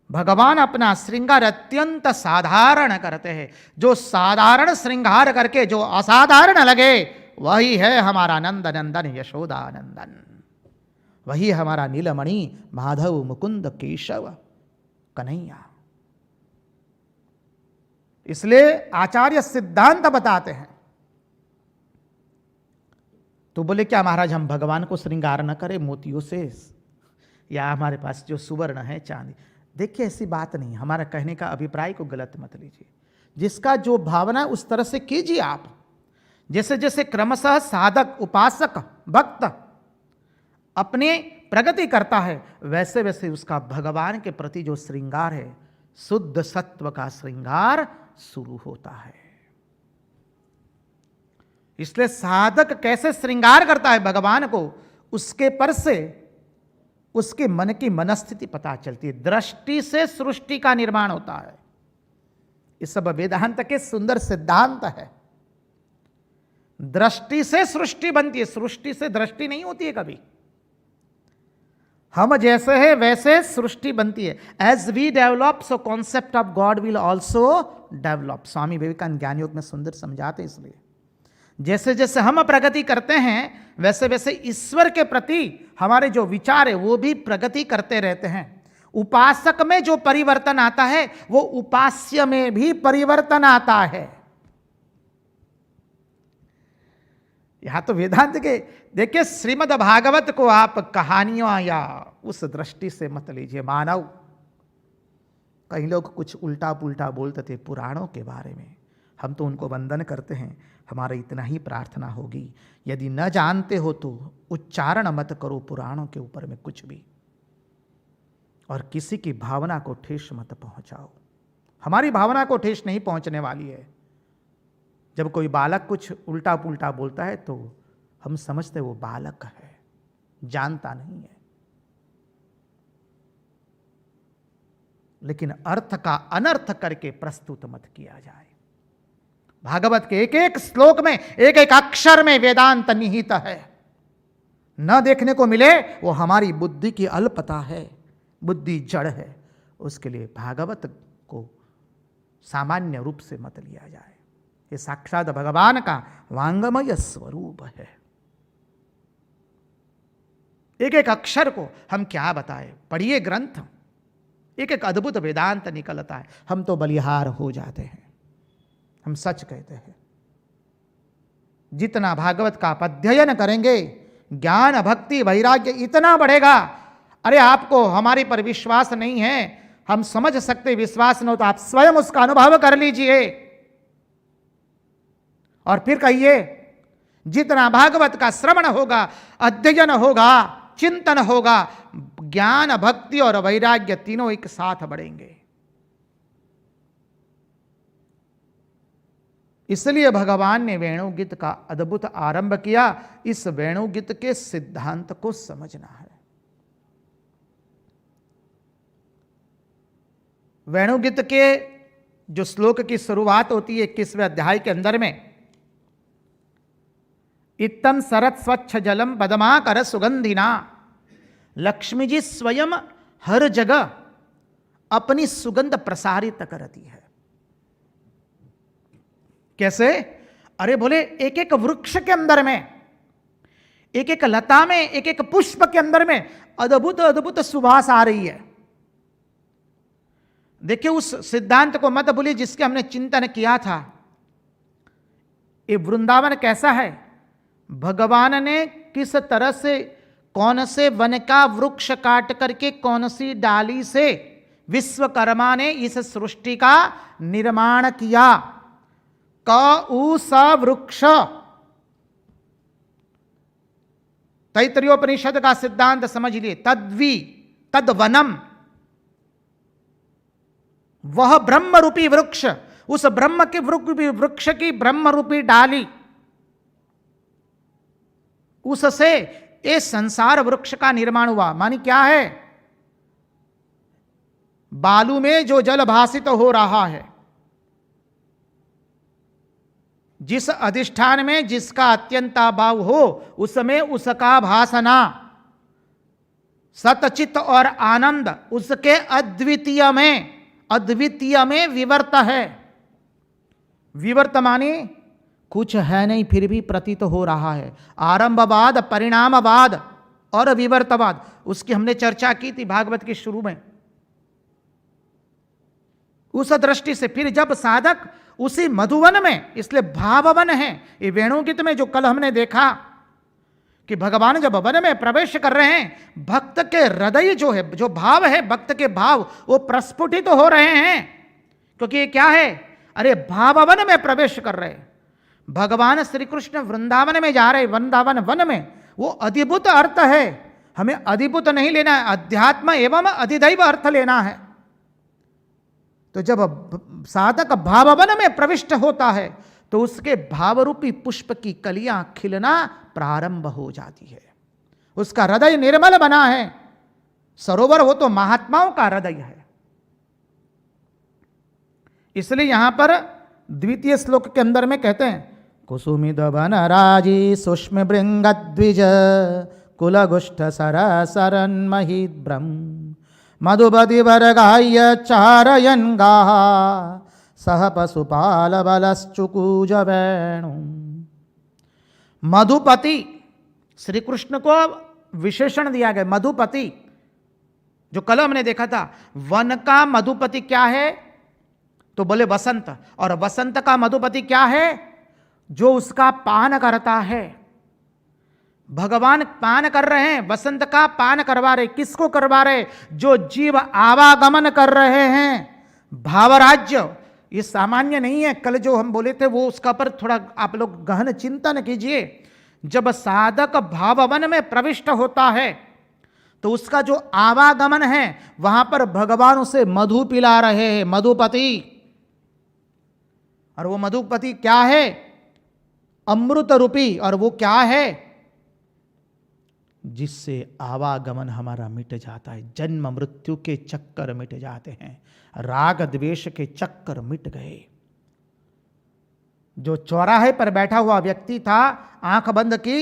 भगवान अपना श्रृंगार अत्यंत साधारण करते हैं। जो साधारण श्रृंगार करके जो असाधारण लगे, वही है हमारा नंद नंदन यशोदा नंदन, वही हमारा नीलमणि माधव मुकुंद केशव कन्हैया। इसलिए आचार्य सिद्धांत बताते हैं। तो बोले क्या महाराज हम भगवान को श्रृंगार न करें मोतियों से, या हमारे पास जो सुवर्ण है चांदी? देखिए ऐसी बात नहीं, हमारा कहने का अभिप्राय को गलत मत लीजिए। जिसका जो भावना है उस तरह से कीजिए आप। जैसे जैसे क्रमशः साधक, उपासक, भक्त अपने प्रगति करता है, वैसे वैसे उसका भगवान के प्रति जो श्रृंगार है, शुद्ध सत्व का श्रृंगार शुरू होता है। इसलिए साधक कैसे श्रृंगार करता है भगवान को, उसके पर से उसके मन की मनस्थिति पता चलती है। दृष्टि से सृष्टि का निर्माण होता है। इस सब वेदांत के सुंदर सिद्धांत है। दृष्टि से सृष्टि बनती है, सृष्टि से दृष्टि नहीं होती है कभी। हम जैसे हैं वैसे सृष्टि बनती है। As we develop so concept of God will also develop. Swami Vivekananda Jnana Yoga में सुंदर समझाते, इसलिए जैसे जैसे हम प्रगति करते हैं वैसे वैसे ईश्वर के प्रति हमारे जो विचार है वो भी प्रगति करते रहते हैं। उपासक में जो परिवर्तन आता है वो उपास्य में भी परिवर्तन आता है। यहां तो वेदांत के देखिए, श्रीमद् भागवत को आप कहानियां या उस दृष्टि से मत लीजिए। मानव, कई लोग कुछ उल्टा पुल्टा बोलते थे पुराणों के बारे में, हम तो उनको वंदन करते हैं। हमारा इतना ही प्रार्थना होगी, यदि न जानते हो तो उच्चारण मत करो पुराणों के ऊपर में कुछ भी, और किसी की भावना को ठेस मत पहुंचाओ। हमारी भावना को ठेस नहीं पहुंचने वाली है। जब कोई बालक कुछ उल्टा पुल्टा बोलता है तो हम समझते वो बालक है, जानता नहीं है। लेकिन अर्थ का अनर्थ करके प्रस्तुत मत किया जाए। भागवत के एक एक श्लोक में, एक एक अक्षर में वेदांत निहित है। न देखने को मिले वो हमारी बुद्धि की अल्पता है, बुद्धि जड़ है। उसके लिए भागवत को सामान्य रूप से मत लिया जाए। ये साक्षात भगवान का वांगमय स्वरूप है। एक एक अक्षर को हम क्या बताएं, पढ़िए ग्रंथ, एक एक अद्भुत वेदांत निकलता है। हम तो बलिहार हो जाते हैं। हम सच कहते हैं, जितना भागवत का अध्ययन करेंगे ज्ञान भक्ति वैराग्य इतना बढ़ेगा। अरे आपको हमारे पर विश्वास नहीं है, हम समझ सकते, विश्वास न हो तो आप स्वयं उसका अनुभव कर लीजिए और फिर कहिए। जितना भागवत का श्रवण होगा, अध्ययन होगा, चिंतन होगा, ज्ञान भक्ति और वैराग्य तीनों एक साथ बढ़ेंगे। इसलिए भगवान ने वेणुगीत का अद्भुत आरंभ किया। इस वेणुगीत के सिद्धांत को समझना है। वेणुगीत के जो श्लोक की शुरुआत होती है 21वें अध्याय के अंदर में, इत्तम सरत स्वच्छ जलम पदमाकर सुगंधिना, लक्ष्मी जी स्वयं हर जगह अपनी सुगंध प्रसारित करती है। कैसे? अरे बोले, एक एक वृक्ष के अंदर में, एक एक लता में, एक एक पुष्प के अंदर में अद्भुत अद्भुत सुवास आ रही है। देखिए, उस सिद्धांत को मत भूलिए जिसके हमने चिंतन किया था। ये वृंदावन कैसा है? भगवान ने किस तरह से, कौन से वन का वृक्ष काट करके, कौन सी डाली से विश्वकर्मा ने इस सृष्टि का निर्माण किया। स वृक्ष, तैत्तरीयोपनिषद का सिद्धांत समझ लिए। तद्वी तद्वनम, वह ब्रह्म रूपी वृक्ष, उस ब्रह्म के वृक्ष की ब्रह्म रूपी डाली, उससे ये संसार वृक्ष का निर्माण हुआ। मानी क्या है? बालू में जो जल भासित हो रहा है, जिस अधिष्ठान में जिसका अत्यंताभाव हो, उसमें उसका भासना, सतचित और आनंद उसके अद्वितीय में विवर्त है। विवर्त माने कुछ है नहीं फिर भी प्रतीत हो रहा है। आरंभवाद, परिणामवाद और विवर्तवाद, उसकी हमने चर्चा की थी भागवत के शुरू में। उस दृष्टि से फिर जब साधक उसी मधुवन में, इसलिए भाववन है ये वेणुगीत में, जो कल हमने देखा कि भगवान जब वन में प्रवेश कर रहे हैं, भक्त के हृदय जो है, जो भाव है, भक्त के भाव वो प्रस्फुटित तो हो रहे हैं। क्योंकि ये क्या है? अरे भाववन में प्रवेश कर रहे, भगवान श्री कृष्ण वृंदावन में जा रहे, वृंदावन वन में। वो अधिभूत अर्थ है, हमें अधिभूत नहीं लेना है, अध्यात्म एवं अधिदैव अर्थ लेना है। तो जब साधक भाववन में प्रविष्ट होता है तो उसके भावरूपी पुष्प की कलियां खिलना प्रारंभ हो जाती है। उसका हृदय निर्मल बना है। सरोवर हो तो महात्माओं का हृदय है। इसलिए यहां पर द्वितीय श्लोक के अंदर में कहते हैं, कुसुमित वन राजी सुष्म भृंगद्विज कुलगुष्ठ सरसरन महिब्रह्म मधुपति वर्गाय चारयन गाः सह पशुपाल बलश्चुकूज वेणु। मधुपति, श्री कृष्ण को विशेषण दिया गया मधुपति। जो कल हमने देखा था, वन का मधुपति क्या है? तो बोले वसंत। और वसंत का मधुपति क्या है? जो उसका पान करता है। भगवान पान कर रहे हैं, वसंत का पान करवा रहे। किसको करवा रहे? जो जीव आवागमन कर रहे हैं। भावराज्य ये सामान्य नहीं है। कल जो हम बोले थे वो उसका पर थोड़ा आप लोग गहन चिंतन कीजिए। जब साधक भाववन में प्रविष्ट होता है तो उसका जो आवागमन है वहां पर भगवान उसे मधु पिला रहे हैं, मधुपति। और वो मधुपति क्या है? अमृत रूपी। और वो क्या है? जिससे आवागमन हमारा मिट जाता है, जन्म मृत्यु के चक्कर मिट जाते हैं, राग द्वेष के चक्कर मिट गए। जो चौराहे पर बैठा हुआ व्यक्ति था, आंख बंद की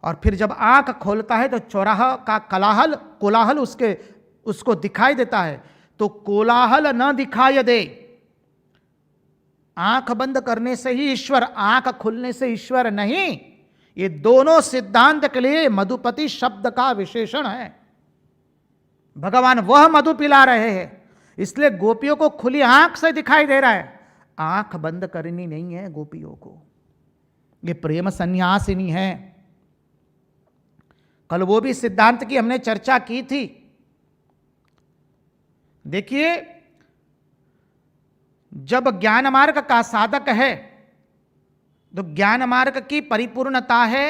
और फिर जब आंख खोलता है तो चौराहा का कोलाहल उसको दिखाई देता है। तो कोलाहल न दिखाई दे, आंख बंद करने से ही ईश्वर, आंख खुलने से ईश्वर नहीं। ये दोनों सिद्धांत के लिए मधुपति शब्द का विशेषण है। भगवान वह मधु पिला रहे हैं, इसलिए गोपियों को खुली आंख से दिखाई दे रहा है। आंख बंद करनी नहीं है गोपियों को, ये प्रेम संन्यासिनी है। कल वो भी सिद्धांत की हमने चर्चा की थी। देखिए, जब ज्ञान मार्ग का साधक है तो ज्ञान मार्ग की परिपूर्णता है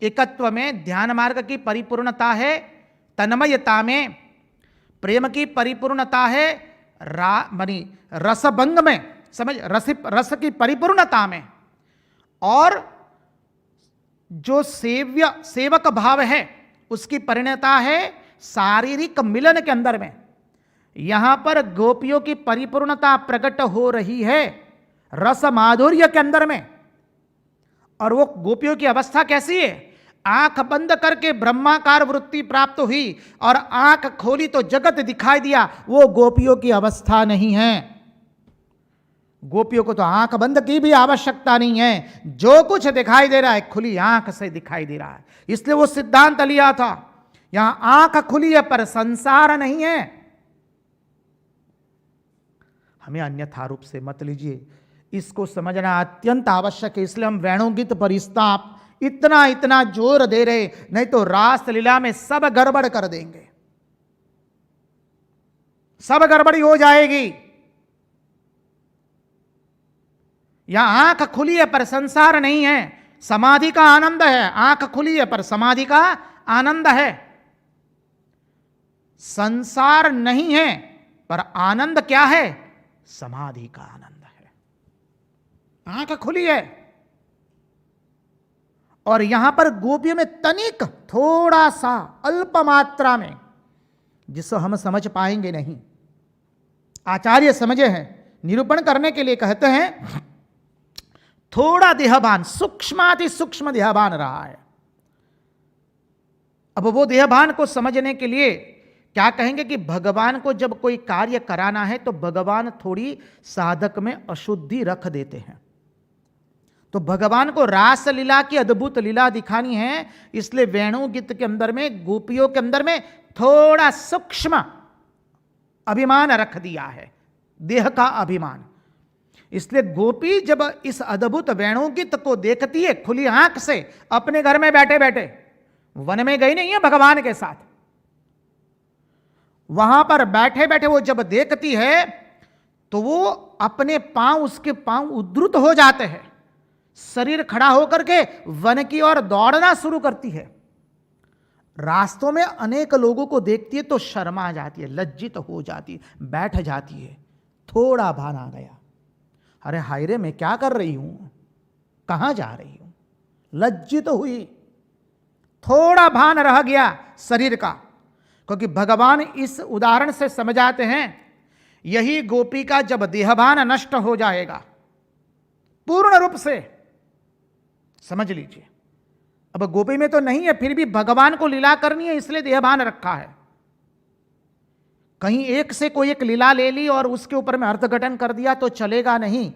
एकत्व में, ध्यान मार्ग की परिपूर्णता है तन्मयता में, प्रेम की परिपूर्णता है रसभंग में, समझ, रस की परिपूर्णता में, और जो सेवक भाव है उसकी परिणता है शारीरिक मिलन के अंदर में। यहां पर गोपियों की परिपूर्णता प्रकट हो रही है रस माधुर्य के अंदर में। और वो गोपियों की अवस्था कैसी है? आंख बंद करके ब्रह्माकार वृत्ति प्राप्त हुई और आंख खोली तो जगत दिखाई दिया। वो गोपियों की अवस्था नहीं है। गोपियों को तो आंख बंद की भी आवश्यकता नहीं है, जो कुछ दिखाई दे रहा है खुली आंख से दिखाई दे रहा है। इसलिए वो सिद्धांत लिया था, यहां आंख खुली है पर संसार नहीं है। हमें अन्यथा रूप से मत लीजिए, इसको समझना अत्यंत आवश्यक है। इसलिए हम वेणुगीत पर इतना जोर दे रहे, नहीं तो रास लीला में सब गड़बड़ कर देंगे, सब गड़बड़ी हो जाएगी। यहां आंख खुली है पर संसार नहीं है, समाधि का आनंद है। आंख खुली है पर समाधि का आनंद है। संसार नहीं है पर आनंद क्या है? समाधि का आनंद है। आंख खुली है। और यहां पर गोपियों में तनिक, थोड़ा सा, अल्प मात्रा में, जिसको हम समझ पाएंगे नहीं, आचार्य समझे हैं, निरूपण करने के लिए कहते हैं थोड़ा देहभान, सूक्ष्माति सूक्ष्म देहभान रहा है। अब वो देहभान को समझने के लिए क्या कहेंगे कि भगवान को जब कोई कार्य कराना है तो भगवान थोड़ी साधक में अशुद्धि रख देते हैं। तो भगवान को रास लीला की अद्भुत लीला दिखानी है, इसलिए वेणुगीत के अंदर में, गोपियों के अंदर में थोड़ा सूक्ष्म अभिमान रख दिया है, देह का अभिमान। इसलिए गोपी जब इस अद्भुत वेणुगीत को देखती है खुली आंख से, अपने घर में बैठे बैठे, वन में गई नहीं है भगवान के साथ, वहां पर बैठे बैठे वो जब देखती है तो वो अपने पांव, उसके पांव उद्धृत हो जाते हैं, शरीर खड़ा होकर के वन की ओर दौड़ना शुरू करती है। रास्तों में अनेक लोगों को देखती है तो शर्मा जाती है, लज्जित हो जाती है, बैठ जाती है। थोड़ा भान आ गया, अरे हाय रे, मैं क्या कर रही हूं, कहां जा रही हूं, लज्जित हुई। थोड़ा भान रह गया शरीर का, क्योंकि भगवान इस उदाहरण से समझाते हैं यही गोपी का जब देहभान नष्ट हो जाएगा पूर्ण रूप से, समझ लीजिए। अब गोपी में तो नहीं है, फिर भी भगवान को लीला करनी है, इसलिए देहभान रखा है। कहीं एक से कोई एक लीला ले ली और उसके ऊपर में अर्थघटन कर दिया तो चलेगा नहीं।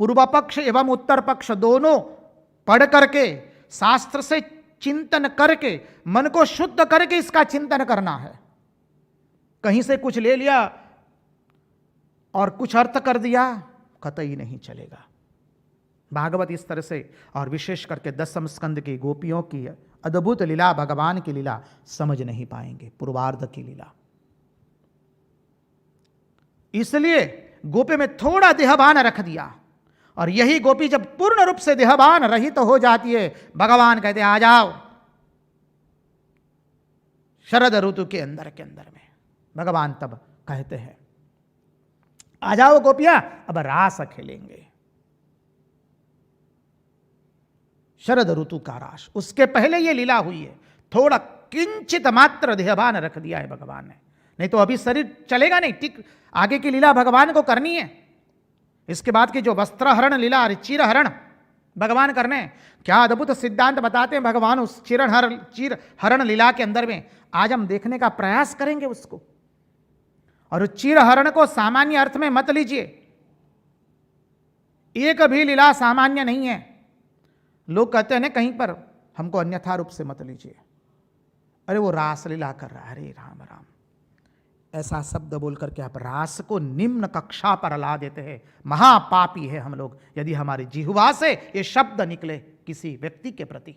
पूर्व पक्ष एवं उत्तर पक्ष दोनों पढ़ करके, शास्त्र से चिंतन करके, मन को शुद्ध करके इसका चिंतन करना है। कहीं से कुछ ले लिया और कुछ अर्थ कर दिया, कतई नहीं चलेगा। भागवत इस तरह से, और विशेष करके दसम स्कंद की गोपियों की अद्भुत लीला, भगवान की लीला समझ नहीं पाएंगे, पूर्वार्ध की लीला। इसलिए गोपी में थोड़ा देहभान रख दिया, और यही गोपी जब पूर्ण रूप से देहभान रहित तो हो जाती है, भगवान कहते आ जाओ। शरद ऋतु के अंदर में भगवान तब कहते हैं आ जाओ गोपियां, अब रास खेलेंगे। शरद ऋतु का रास, उसके पहले ये लीला हुई है। थोड़ा किंचित मात्र देहभान रख दिया है भगवान ने, नहीं तो अभी शरीर चलेगा नहीं, ठीक आगे की लीला भगवान को करनी है। इसके बाद की जो वस्त्रहरण लीला, चीर हरण भगवान करने, क्या अद्भुत सिद्धांत बताते हैं भगवान उस चीर हरण लीला के अंदर में। आज हम देखने का प्रयास करेंगे उसको। और चीर हरण को सामान्य अर्थ में मत लीजिए, एक भी लीला सामान्य नहीं है। लोग कहते हैं ना कहीं पर, हमको अन्यथा रूप से मत लीजिए, अरे वो रास लीला कर रहा है, अरे राम राम, ऐसा शब्द बोल करके आप रास को निम्न कक्षा पर ला देते हैं। महापापी है हम लोग यदि हमारी जिह्वा से ये शब्द निकले किसी व्यक्ति के प्रति।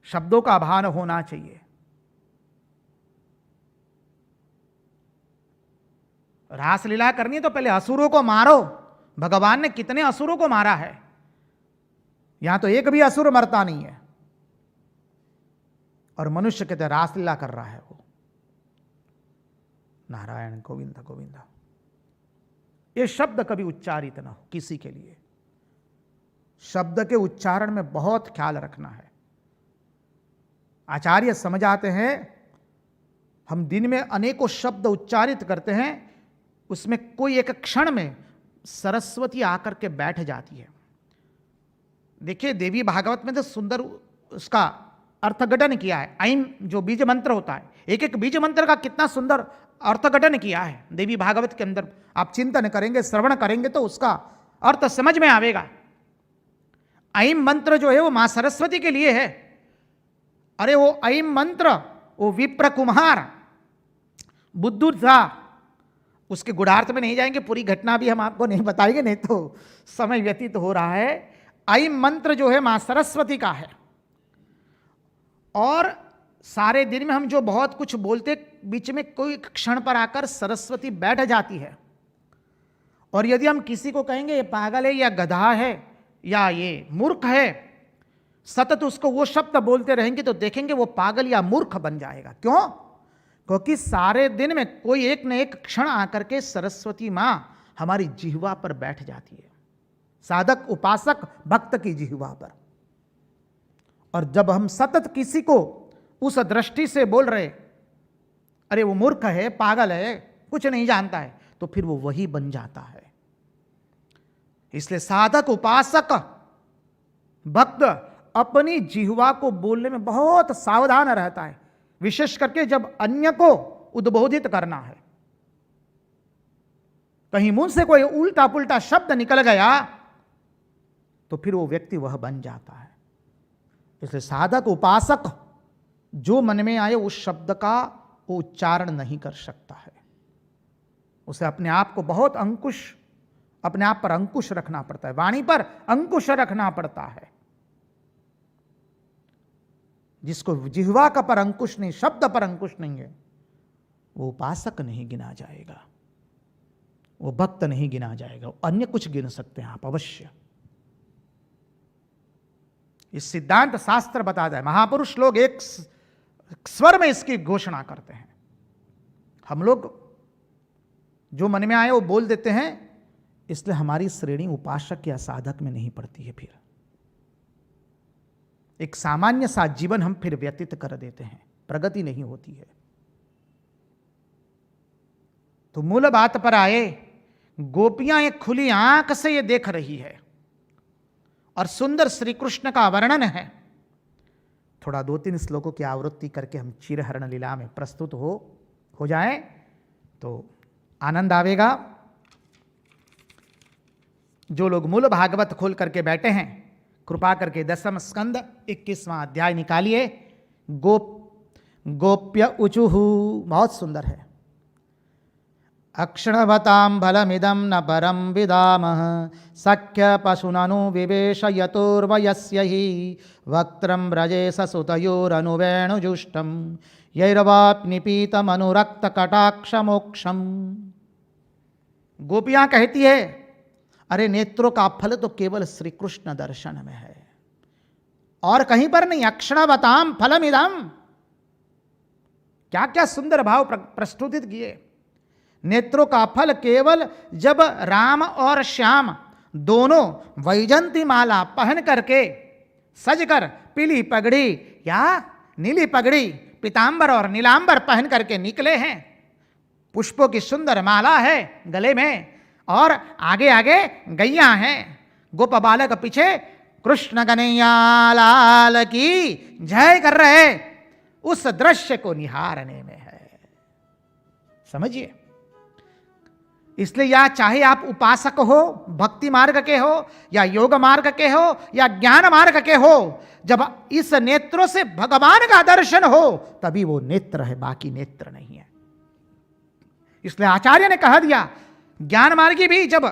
शब्दों का भान होना चाहिए। रास लीला करनी है तो पहले असुरों को मारो। भगवान ने कितने असुरों को मारा है, यहां तो एक भी असुर मरता नहीं है। और मनुष्य कहते रास लीला कर रहा है वो। नारायण गोविंद गोविंद, ये शब्द कभी उच्चारित ना हो किसी के लिए। शब्द के उच्चारण में बहुत ख्याल रखना है। आचार्य समझाते हैं, हम दिन में अनेकों शब्द उच्चारित करते हैं, उसमें कोई एक क्षण में सरस्वती आकर के बैठ जाती है। देखिए देवी भागवत में तो सुंदर उसका अर्थघटन किया है। ऐम जो बीज मंत्र होता है, एक एक बीज मंत्र का कितना सुंदर अर्थघटन किया है देवी भागवत के अंदर। आप चिंतन करेंगे, श्रवण करेंगे तो उसका अर्थ समझ में आवेगा। ऐम मंत्र जो है वो मां सरस्वती के लिए है। अरे वो ऐम मंत्र, वो विप्र कुम्हार बुद्धू था, उसके गुणार्थ में नहीं जाएंगे, पूरी घटना भी हम आपको नहीं बताएंगे, नहीं तो समय व्यतीत हो रहा है। ऐम मंत्र जो है मां सरस्वती का है। और सारे दिन में हम जो बहुत कुछ बोलते, बीच में कोई क्षण पर आकर सरस्वती बैठ जाती है। और यदि हम किसी को कहेंगे ये पागल है या गधा है या ये मूर्ख है, सतत उसको वो शब्द बोलते रहेंगे तो देखेंगे वो पागल या मूर्ख बन जाएगा। क्यों? क्योंकि सारे दिन में कोई एक न एक क्षण आकर के सरस्वती मां हमारी जिह्वा पर बैठ जाती है, साधक उपासक भक्त की जिह्वा पर। और जब हम सतत किसी को उस दृष्टि से बोल रहे, अरे वो मूर्ख है, पागल है, कुछ नहीं जानता है, तो फिर वो वही बन जाता है। इसलिए साधक उपासक भक्त अपनी जिह्वा को बोलने में बहुत सावधान रहता है, विशेष करके जब अन्य को उद्बोधित करना है। कहीं मुंह से कोई उल्टा पुल्टा शब्द निकल गया तो फिर वो व्यक्ति वह बन जाता है। इसलिए साधक उपासक जो मन में आए उस शब्द का वो उच्चारण नहीं कर सकता है। उसे अपने आप को बहुत अपने आप पर अंकुश रखना पड़ता है, वाणी पर अंकुश रखना पड़ता है। जिसको जिह्वा का पर अंकुश नहीं, शब्द पर अंकुश नहीं है, वो उपासक नहीं गिना जाएगा, वो भक्त नहीं गिना जाएगा। अन्य कुछ गिन सकते हैं आप अवश्य। इस सिद्धांत शास्त्र बताता है, महापुरुष लोग एक स्वर में इसकी घोषणा करते हैं। हम लोग जो मन में आए वो बोल देते हैं, इसलिए हमारी श्रेणी उपासक या साधक में नहीं पड़ती है। फिर एक सामान्य सा जीवन हम फिर व्यतीत कर देते हैं, प्रगति नहीं होती है। तो मूल बात पर आए, गोपियां एक खुली आंख से ये देख रही है और सुंदर श्री कृष्ण का वर्णन है। थोड़ा 2-3 श्लोकों की आवृत्ति करके हम चीरहरण लीला में प्रस्तुत हो जाए तो आनंद आवेगा। जो लोग मूल भागवत खोल करके बैठे हैं, कृपा करके 10वें स्कंद 21वां अध्याय निकालिए। गोप्य उचुहु, बहुत सुंदर है। अक्षणवतां फलमिदं न परं विदामः, सख्य पशुननु विवेश यतोर्वयस्य हि, वक्त्रं व्रजेश सुतयोरनुवेणुजुष्टं, यैर्वाप्निपीतमनुरक्तकटाक्षमोक्षम्। गोपियां कहती है, अरे नेत्रों का फल तो केवल श्री कृष्ण दर्शन में है और कहीं पर नहीं। अक्षणवतां फलमिदं, क्या क्या सुंदर भाव प्रस्तुतित किए। नेत्रों का फल केवल जब राम और श्याम दोनों वैजंती माला पहन करके सजकर पीली पगड़ी या नीली पगड़ी पीतांबर और नीलांबर पहन करके निकले हैं। पुष्पों की सुंदर माला है गले में और आगे आगे गैया हैं। गोप बालक पीछे कृष्ण कन्हैया लाल की जय कर रहे, उस दृश्य को निहारने में है। समझिए, इसलिए या चाहे आप उपासक हो, भक्ति मार्ग के हो या योग मार्ग के हो या ज्ञान मार्ग के हो, जब इस नेत्रों से भगवान का दर्शन हो तभी वो नेत्र है, बाकी नेत्र नहीं है। इसलिए आचार्य ने कह दिया, ज्ञान मार्गी भी जब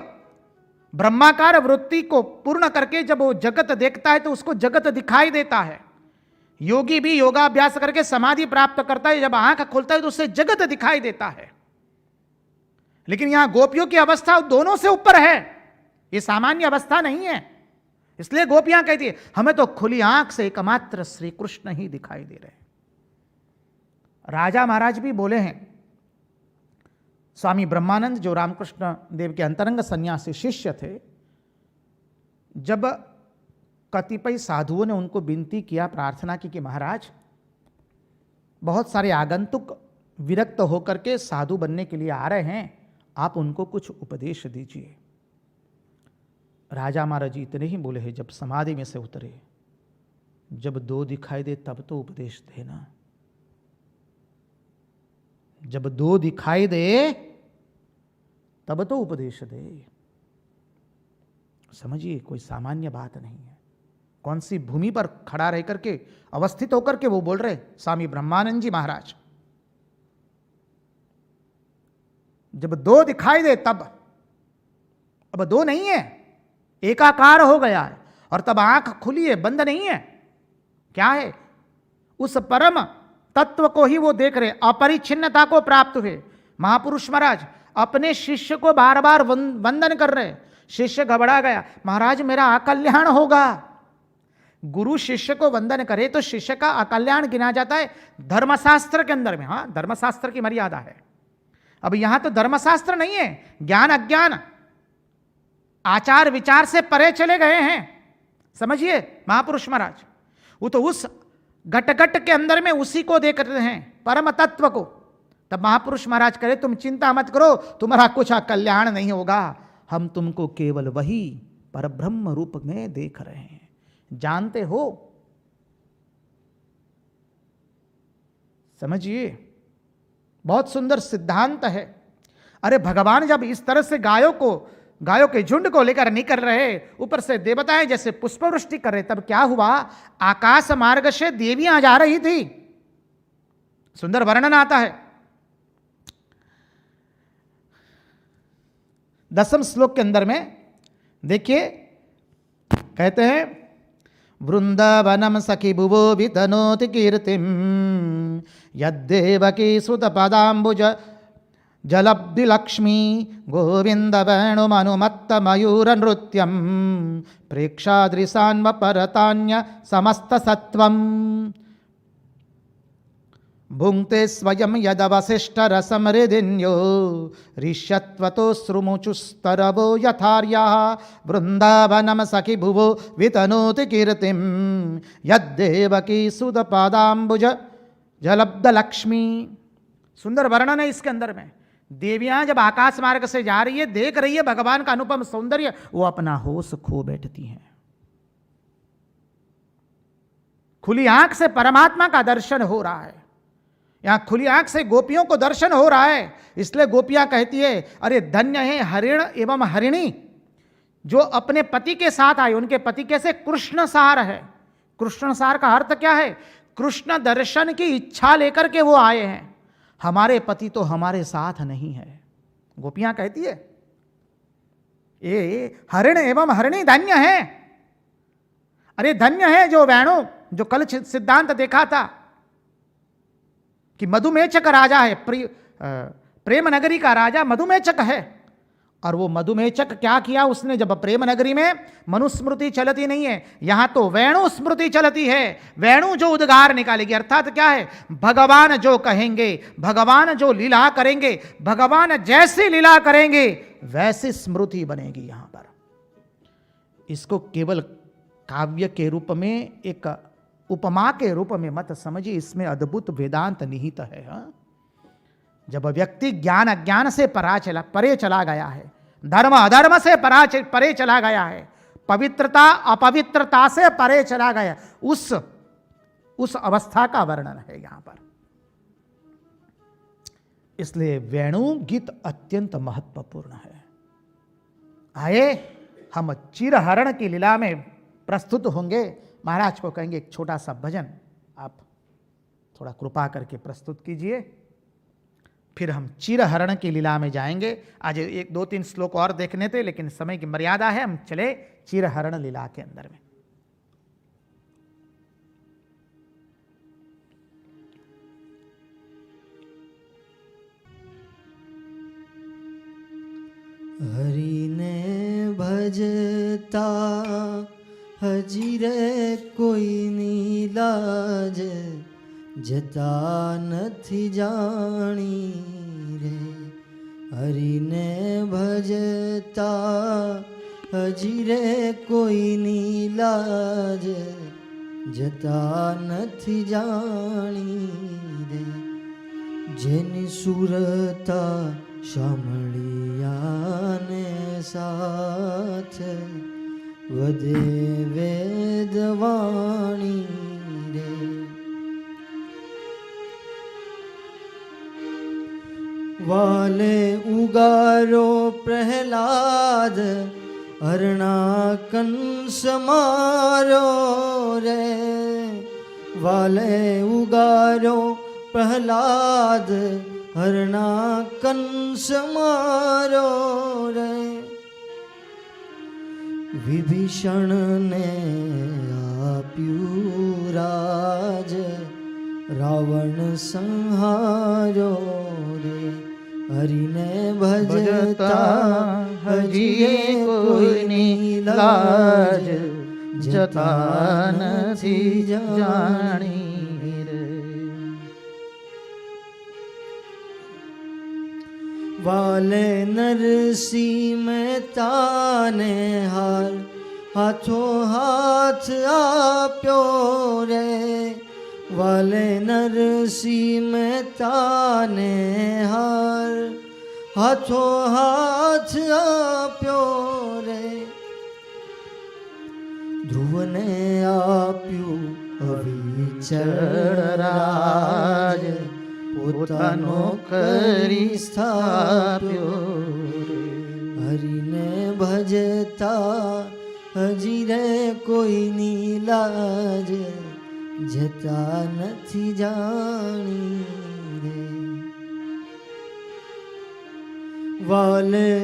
ब्रह्माकार वृत्ति को पूर्ण करके जब वो जगत देखता है तो उसको जगत दिखाई देता है। योगी भी योगाभ्यास करके समाधि प्राप्त करता है, जब आंख खोलता है तो उससे जगत दिखाई देता है। लेकिन यहां गोपियों की अवस्था दोनों से ऊपर है, ये सामान्य अवस्था नहीं है। इसलिए गोपियां कहती है, हमें तो खुली आंख से एकमात्र श्री कृष्ण ही दिखाई दे रहे हैं। राजा महाराज भी बोले हैं, स्वामी ब्रह्मानंद जो रामकृष्ण देव के अंतरंग सन्यासी शिष्य थे, जब कतिपय साधुओं ने उनको विनती किया, प्रार्थना की कि महाराज बहुत सारे आगंतुक विरक्त होकर के साधु बनने के लिए आ रहे हैं, आप उनको कुछ उपदेश दीजिए। राजा महाराज जी इतने ही बोले हैं, जब समाधि में से उतरे, जब दो दिखाई दे तब तो उपदेश देना। जब दो दिखाई दे तब तो उपदेश दे। समझिए, कोई सामान्य बात नहीं है। कौन सी भूमि पर खड़ा रह करके, अवस्थित होकर के वो बोल रहे स्वामी ब्रह्मानंद जी महाराज, जब दो दिखाई दे तब, अब दो नहीं है, एकाकार हो गया है और तब आंख खुली है, बंद नहीं है। क्या है? उस परम तत्व को ही वो देख रहे, अपरिच्छिन्नता को प्राप्त हुए। महापुरुष महाराज अपने शिष्य को बार बार वंदन कर रहे। शिष्य घबरा गया, महाराज मेरा अकल्याण होगा। गुरु शिष्य को वंदन करे तो शिष्य का अकल्याण गिना जाता है धर्मशास्त्र के अंदर में। हाँ, धर्मशास्त्र की मर्यादा है। अब यहां तो धर्मशास्त्र नहीं है, ज्ञान अज्ञान आचार विचार से परे चले गए हैं। समझिए महापुरुष महाराज, वो तो उस घट के अंदर में उसी को देख रहे हैं, परम तत्व को। तब महापुरुष महाराज करे, तुम चिंता मत करो, तुम्हारा कुछ कल्याण नहीं होगा, हम तुमको केवल वही परब्रह्म रूप में देख रहे हैं, जानते हो। समझिए, बहुत सुंदर सिद्धांत है। अरे भगवान जब इस तरह से गायों के झुंड को लेकर निकल रहे, ऊपर से देवताएं जैसे पुष्पवृष्टि कर रहे, तब क्या हुआ? आकाश मार्ग से देवियां जा रही थी। सुंदर वर्णन आता है 10वें श्लोक के अंदर में। देखिए, कहते हैं, वृंदावनम सखी भुवो वितनोति कीर्तिम यद्देवकी सुत पदाम्बुज जलब्धि लक्ष्मी गोविंद वेणुमनुमत्त मयूर नृत्यम प्रेक्षादृशान्व परतान्य समस्त सत्वम भुंक्ते स्वयं यदवशिष्ट रसमृदिन्यो ऋष्यत्वतो श्रुमुचुस्तरवो यथार्याः वृंदावनम सखी भुवो वितनोति कीर्तिम यद्देवकी सुत पादाम्बुज जलब्ध लक्ष्मी। सुंदर वर्णन है इसके अंदर में। देवियां जब आकाश मार्ग से जा रही है, देख रही है भगवान का अनुपम सौंदर्य, वो अपना होश खो बैठती हैं। खुली आंख से परमात्मा का दर्शन हो रहा है। यहां खुली आंख से गोपियों को दर्शन हो रहा है। इसलिए गोपियां कहती है, अरे धन्य है हरिण एवं हरिणी जो अपने पति के साथ आए। उनके पति कैसे? कृष्ण सार है। कृष्ण सार का अर्थ क्या है? कृष्ण दर्शन की इच्छा लेकर के वो आए हैं। हमारे पति तो हमारे साथ नहीं है। गोपियां कहती है, ये हरिण एवं हरिणी धन्य है। अरे धन्य है जो वेणु, जो कल सिद्धांत देखा था कि मधुमेचक राजा है, प्रेम नगरी का राजा मधुमेचक है। और वो मधुमेचक क्या किया उसने? जब प्रेम नगरी में मनुस्मृति चलती नहीं है, यहां तो वेणु स्मृति चलती है। वेणु जो उद्गार निकालेगी, अर्थात क्या है? भगवान जो कहेंगे, भगवान जो लीला करेंगे, भगवान जैसी लीला करेंगे वैसी स्मृति बनेगी यहां पर। इसको केवल काव्य के रूप में, एक उपमा के रूप में मत समझिए, इसमें अद्भुत वेदांत निहित है। हाँ? जब व्यक्ति ज्ञान अज्ञान से परे चला गया है, धर्म अधर्म से परे चला गया है, पवित्रता अपवित्रता से परे चला गया, उस अवस्था का वर्णन है यहां पर। इसलिए वेणु गीत अत्यंत महत्वपूर्ण है। आए हम चिरहरण की लीला में प्रस्तुत होंगे। महाराज को कहेंगे एक छोटा सा भजन आप थोड़ा कृपा करके प्रस्तुत कीजिए, फिर हम चिरहरण की लीला में जाएंगे। आज 1-2-3 श्लोक और देखने थे, लेकिन समय की मर्यादा है, हम चले चिरहरण लीला के अंदर में। हरि ने भजता हजी रे कोईनी लाज, जता नथी जानी रे। हरि ने भजता हजी रे कोईनी लाज, जता नथी जानी रे। जेनी सुरता शामळिया ने साथ, वदे वेदवाणी रे। वाले उगारो प्रहलाद, हरणा कंस मारो रे। वाले उगारो प्रहलाद, हरणा कंस मारो रे। विभीषण ने आप्यु राज, रावण संहारो रे। हरि ने भजता हजी कोईनी लाज, जता नथी जानी रे। वाले नरसिंह मेहता ने हार, हाथों हाथ आप्यो रे। वाले नरसिंह मेहता ने हार, हाथों हाथ आप्यो रे। ध्रुव ने आप्यु अविचल राज, पोतानो करी स्थाप्यो रे। हरि ने भजता हजी रे कोईनी लाज, जता नथी जानी रे।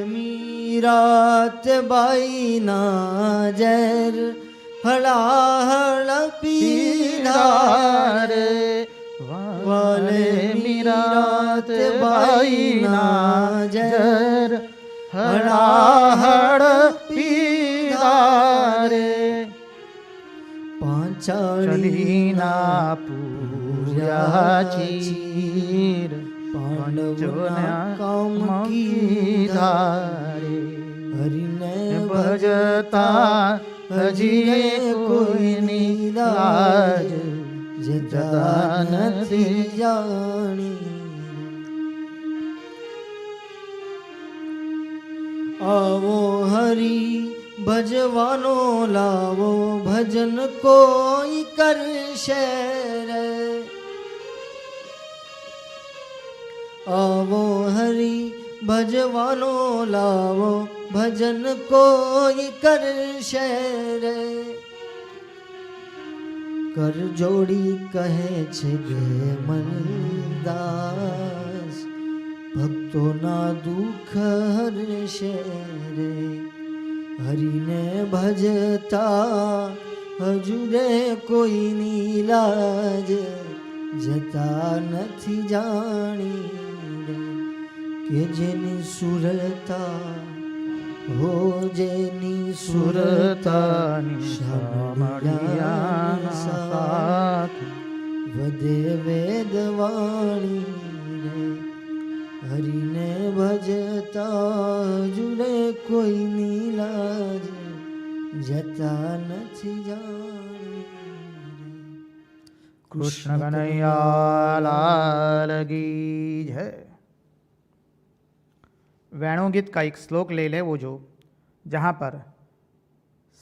वाल्मीरात बाई ना जर, हलाहल पीड़ा रे। वाल्मीरात बाई ना जर, हलाहल पीड़ा रे। पांचालीना पूर्या चीर, पांडवोना काम की धारे। हरि ने भजता हजी कोईनी लाज, जता नथी जानी। आवो हरि भजवानो लावो, भजन कोई कर शेर। आवो हरि भजवानो लावो, भजन कोई कर शेर। कर जोड़ी कहे छे गे मलदास, भक्तो ना दुख हरशे रे। हरि ने भजता हजूरे कोईनी लाज, जता नथी जानी रे। के जेनी सुरता हो, जेनी सुरता शामળિયાના साथ, वदे वेदवाणी रे। हरि ने भजता जुड़े कोईनी लाज, જતા નથી જાણે कृष्ण कन्हैया लाल की जय। वेणु गीत का एक श्लोक ले ले, वो जो जहाँ पर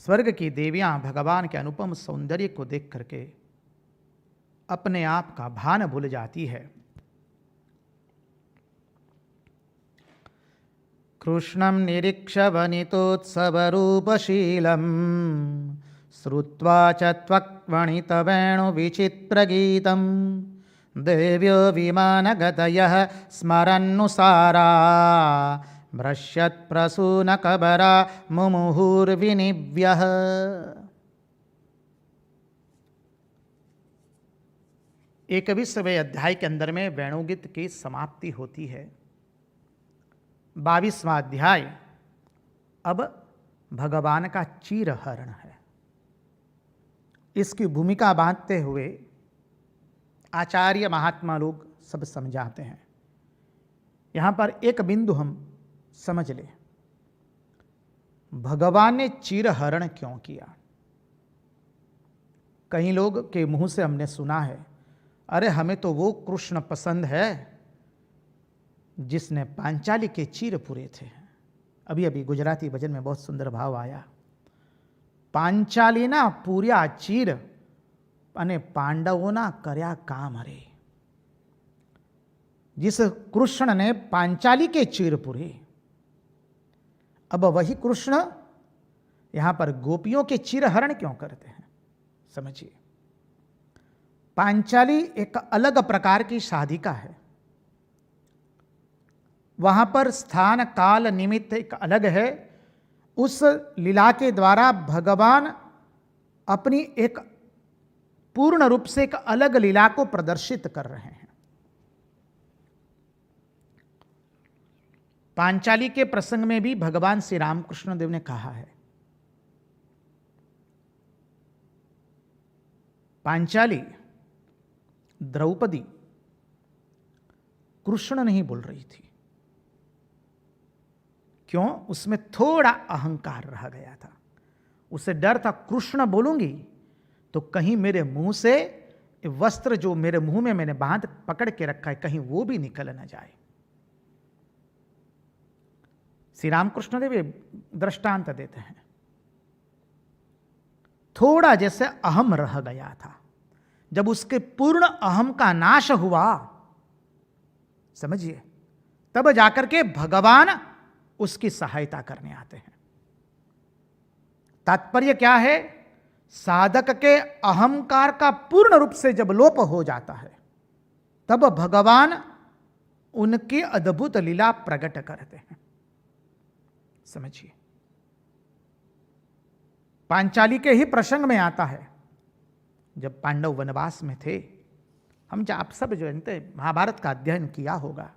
स्वर्ग की देवियाँ भगवान के अनुपम सौंदर्य को देख करके अपने आप का भान भूल जाती है। कृष्णं निरीक्ष्य वनितोत्सवरूपशीलं श्रुत्वा च त्वक्वणितवेणुविचित्रगीतं देव्यो विमानगतयः स्मरन्नुसारा भ्रश्यत्प्रसूनकबरा मुमुहुर्विनिव्यः। एकविसवें अध्याय के अंदर में वेणुगीत की समाप्ति होती है। 22वां अध्याय अब भगवान का चीरहरण है। इसकी भूमिका बांधते हुए आचार्य महात्मा लोग सब समझाते हैं। यहाँ पर एक बिंदु हम समझ ले, भगवान ने चीरहरण क्यों किया। कई लोग के मुंह से हमने सुना है, अरे हमें तो वो कृष्ण पसंद है जिसने पांचाली के चीर पूरे थे। अभी अभी गुजराती भजन में बहुत सुंदर भाव आया, પાંચાલીના પૂર્યા ચીર અને પાંડવોના કર્યા કામ હરે। जिस कृष्ण ने पांचाली के चीर पूरे, अब वही कृष्ण यहां पर गोपियों के चीरहरण क्यों करते हैं, समझिए। पांचाली एक अलग प्रकार की साधिका है, वहां पर स्थान काल निमित्त एक अलग है। उस लीला के द्वारा भगवान अपनी एक पूर्ण रूप से एक अलग लीला को प्रदर्शित कर रहे हैं। पांचाली के प्रसंग में भी भगवान श्री रामकृष्ण देव ने कहा है, पांचाली द्रौपदी कृष्ण नहीं बोल रही थी। क्यों? उसमें थोड़ा अहंकार रह गया था, उसे डर था कृष्ण बोलूंगी तो कहीं मेरे मुंह से वस्त्र जो मेरे मुंह में मैंने बांध पकड़ के रखा है कहीं वो भी निकल न जाए। श्री रामकृष्ण देव दृष्टांत देते हैं, थोड़ा जैसे अहम रह गया था। जब उसके पूर्ण अहम का नाश हुआ, समझिए, तब जाकर के भगवान उसकी सहायता करने आते हैं। तात्पर्य क्या है? साधक के अहंकार का पूर्ण रूप से जब लोप हो जाता है तब भगवान उनकी अद्भुत लीला प्रकट करते हैं, समझिए। पांचाली के ही प्रसंग में आता है, जब पांडव वनवास में थे, हम आप सब जानते महाभारत का अध्ययन किया होगा।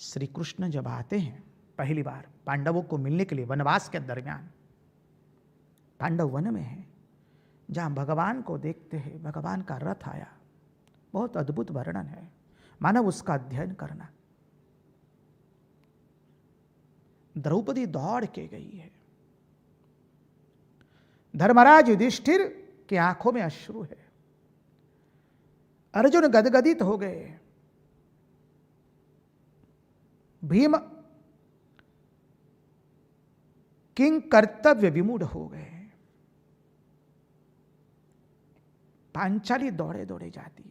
श्री कृष्ण जब आते हैं पहली बार पांडवों को मिलने के लिए वनवास के दरमियान, पांडव वन में है, जहां भगवान को देखते हैं, भगवान का रथ आया, बहुत अद्भुत वर्णन है, मानव उसका अध्ययन करना। द्रौपदी दौड़ के गई है, धर्मराज युधिष्ठिर की आंखों में अश्रु है, अर्जुन गदगदित हो गए, भीम किंग कर्तव्य विमूढ़ हो गए, पांचाली दौड़े दौड़े जाती है।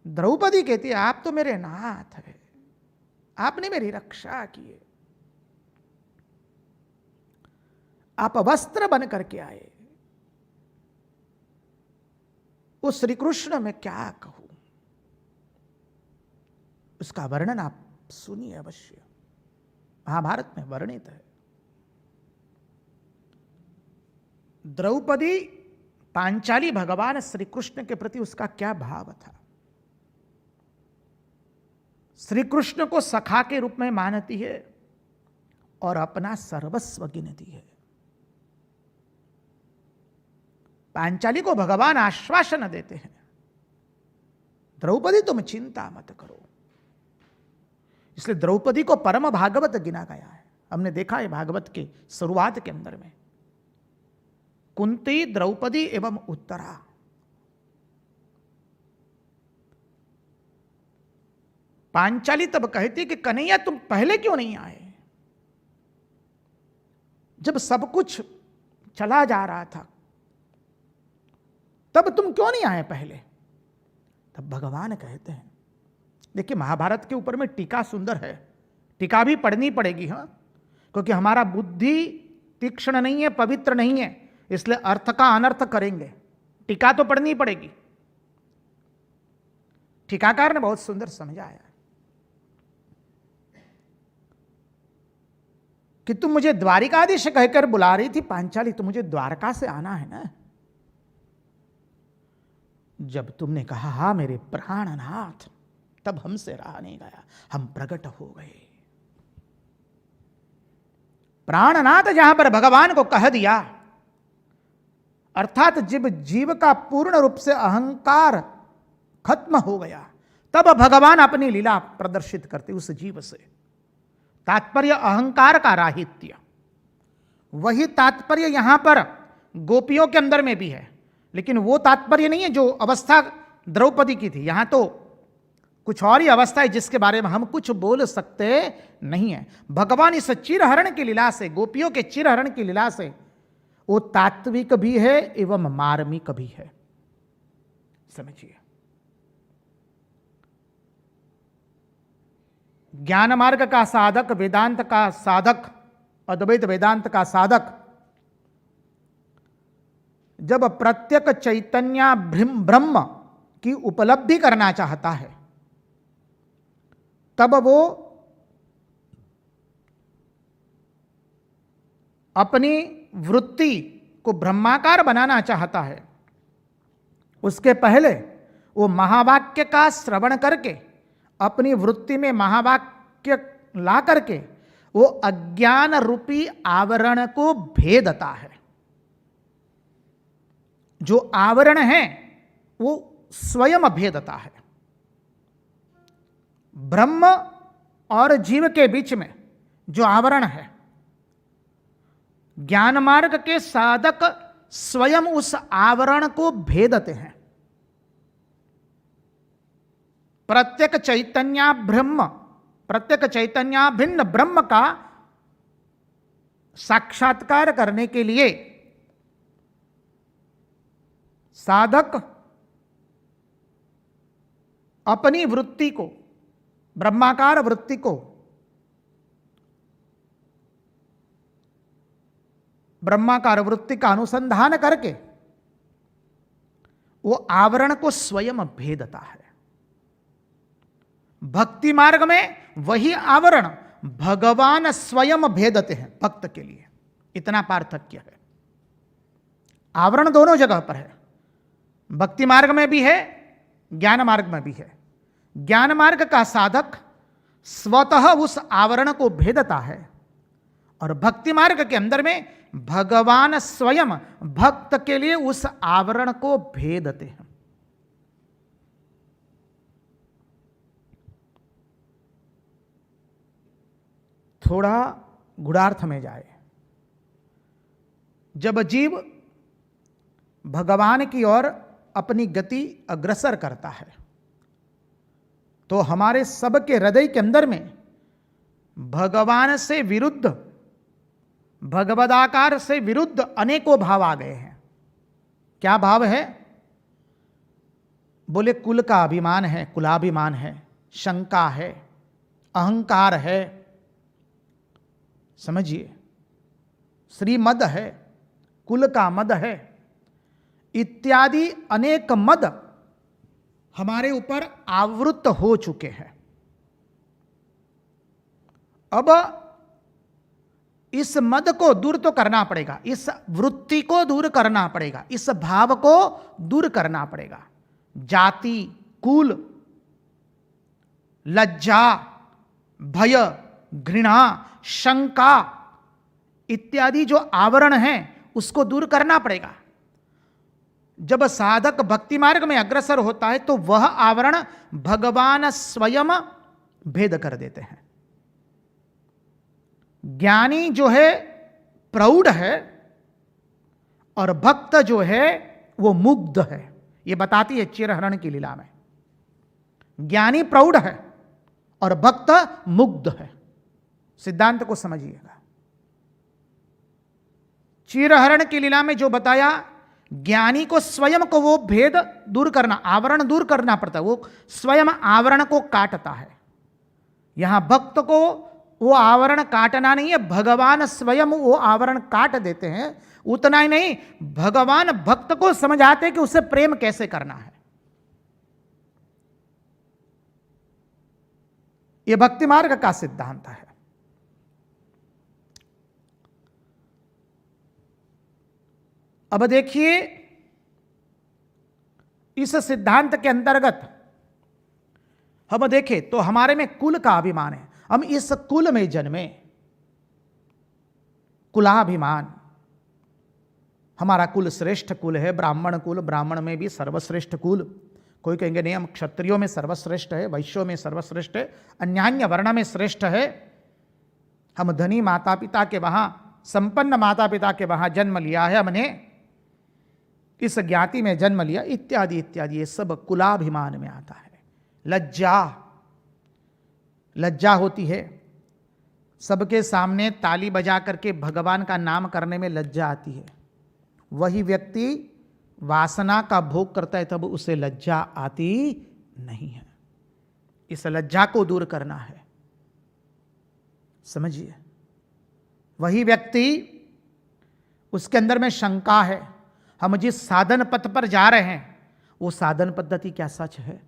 द्रौपदी कहती है, आप तो मेरे नाथ है, आपने मेरी रक्षा की है, आप वस्त्र बन करके आए, उस श्री कृष्ण में क्या कहूं, उसका वर्णन आप सुनिए अवश्य, महाभारत में वर्णित है। द्रौपदी पांचाली भगवान श्री कृष्ण के प्रति उसका क्या भाव था। श्री कृष्ण को सखा के रूप में मानती है और अपना सर्वस्व गिनती है। पांचाली को भगवान आश्वासन देते हैं, द्रौपदी तुम चिंता मत करो। इसलिए द्रौपदी को परम भागवत गिना गया है। हमने देखा है भागवत के शुरुआत के अंदर में, कुंती, द्रौपदी एवं उत्तरा। पांचाली तब कहती कि कन्हैया तुम पहले क्यों नहीं आए? जब सब कुछ चला जा रहा था तब तुम क्यों नहीं आए पहले? तब भगवान कहते हैं, देखिए महाभारत के ऊपर में टीका सुंदर है, टीका भी पढ़नी पड़ेगी, हाँ, क्योंकि हमारा बुद्धि तीक्ष्ण नहीं है, पवित्र नहीं है, इसलिए अर्थ का अनर्थ करेंगे। टीका तो पढ़नी पड़ेगी। टीकाकार ने बहुत सुंदर समझाया कि तुम मुझे द्वारिकाधीश कहकर बुला रही थी पांचाली, तो मुझे द्वारका से आना है ना। जब तुमने कहा हा मेरे प्राणनाथ, तब हमसे रहा नहीं गया, हम प्रकट हो गए। प्राणनाथ जहां पर भगवान को कह दिया, अर्थात जब जीव का पूर्ण रूप से अहंकार खत्म हो गया, तब भगवान अपनी लीला प्रदर्शित करते उस जीव से। तात्पर्य अहंकार का राहित्य, वही तात्पर्य यहां पर गोपियों के अंदर में भी है, लेकिन वो तात्पर्य नहीं है जो अवस्था द्रौपदी की थी। यहां तो कुछ और ही अवस्था है जिसके बारे में हम कुछ बोल सकते नहीं है। भगवान इस चिरहरण की लीला से, गोपियों के चिरहरण की लीला से, वो तात्विक भी है एवं मार्मिक भी है। समझिए, ज्ञान मार्ग का साधक, वेदांत का साधक, अद्वैत वेदांत का साधक जब प्रत्यक चैतन्य ब्रह्म की उपलब्धि करना चाहता है, तब वो अपनी वृत्ति को ब्रह्माकार बनाना चाहता है। उसके पहले वो महावाक्य का श्रवण करके, अपनी वृत्ति में महावाक्य ला करके वो अज्ञान रूपी आवरण को भेदता है। जो आवरण है वो स्वयं भेदता है। ब्रह्म और जीव के बीच में जो आवरण है, ज्ञान मार्ग के साधक स्वयं उस आवरण को भेदते हैं। प्रत्येक चैतन्य ब्रह्म, प्रत्येक चैतन्य भिन्न ब्रह्म का साक्षात्कार करने के लिए साधक अपनी वृत्ति को, ब्रह्माकार वृत्ति को, ब्रह्माकार वृत्ति का अनुसंधान करके वो आवरण को स्वयं भेदता है। भक्ति मार्ग में वही आवरण भगवान स्वयं भेदते हैं भक्त के लिए। इतना पार्थक्य है। आवरण दोनों जगह पर है, भक्ति मार्ग में भी है, ज्ञान मार्ग में भी है। ज्ञान मार्ग का साधक स्वतः उस आवरण को भेदता है और भक्ति मार्ग के अंदर में भगवान स्वयं भक्त के लिए उस आवरण को भेदते हैं। थोड़ा गूढ़ार्थ में जाए, जब जीव भगवान की ओर अपनी गति अग्रसर करता है तो हमारे सबके हृदय के अंदर में भगवान से विरुद्ध, भगवदाकार से विरुद्ध अनेकों भाव आ गए हैं। क्या भाव है? बोले कुल का अभिमान है, कुलाभिमान है, शंका है, अहंकार है, समझिए, श्रीमद है, कुल का मद है, इत्यादि अनेक मद हमारे ऊपर आवृत हो चुके हैं। अब इस मद को दूर तो करना पड़ेगा, इस वृत्ति को दूर करना पड़ेगा, इस भाव को दूर करना पड़ेगा। जाति, कुल, लज्जा, भय, घृणा, शंका इत्यादि जो आवरण हैं उसको दूर करना पड़ेगा। जब साधक भक्ति मार्ग में अग्रसर होता है तो वह आवरण भगवान स्वयं भेद कर देते हैं। ज्ञानी जो है प्रौढ़ है और भक्त जो है वो मुग्ध है। ये बताती है चिरहरण की लीला में। ज्ञानी प्रौढ़ है और भक्त मुग्ध है। सिद्धांत को समझिएगा। चिरहरण की लीला में जो बताया, ज्ञानी को स्वयं को वो भेद दूर करना, आवरण दूर करना पड़ता है, वो स्वयं आवरण को काटता है। यहां भक्त को वो आवरण काटना नहीं है, भगवान स्वयं वो आवरण काट देते हैं। उतना ही नहीं, भगवान भक्त को समझाते हैं कि उसे प्रेम कैसे करना है। यह भक्ति मार्ग का सिद्धांत है। अब देखिए, इस सिद्धांत के अंतर्गत हम देखें तो हमारे में कुल का अभिमान है। हम इस कुल में जन्मे, कुलाभिमान। हमारा कुल श्रेष्ठ कुल है, ब्राह्मण कुल। ब्राह्मण में भी सर्वश्रेष्ठ कुल। कोई कहेंगे नहीं, हम क्षत्रियों में सर्वश्रेष्ठ है, वैश्यों में सर्वश्रेष्ठ है, अन्यान्य वर्ण में श्रेष्ठ है। हम धनी माता पिता के वहां, संपन्न माता पिता के वहां जन्म लिया है, हमने इस ज्ञाति में जन्म लिया, इत्यादि इत्यादि। ये सब कुलाभिमान में आता है। लज्जा होती है। सबके सामने ताली बजा करके भगवान का नाम करने में लज्जा आती है। वही व्यक्ति वासना का भोग करता है, तब उसे लज्जा आती नहीं है। इस लज्जा को दूर करना है, समझिए। वही व्यक्ति, उसके अंदर में शंका है, हम जिस साधन पथ पर जा रहे हैं वो साधन पद्धति क्या सच है?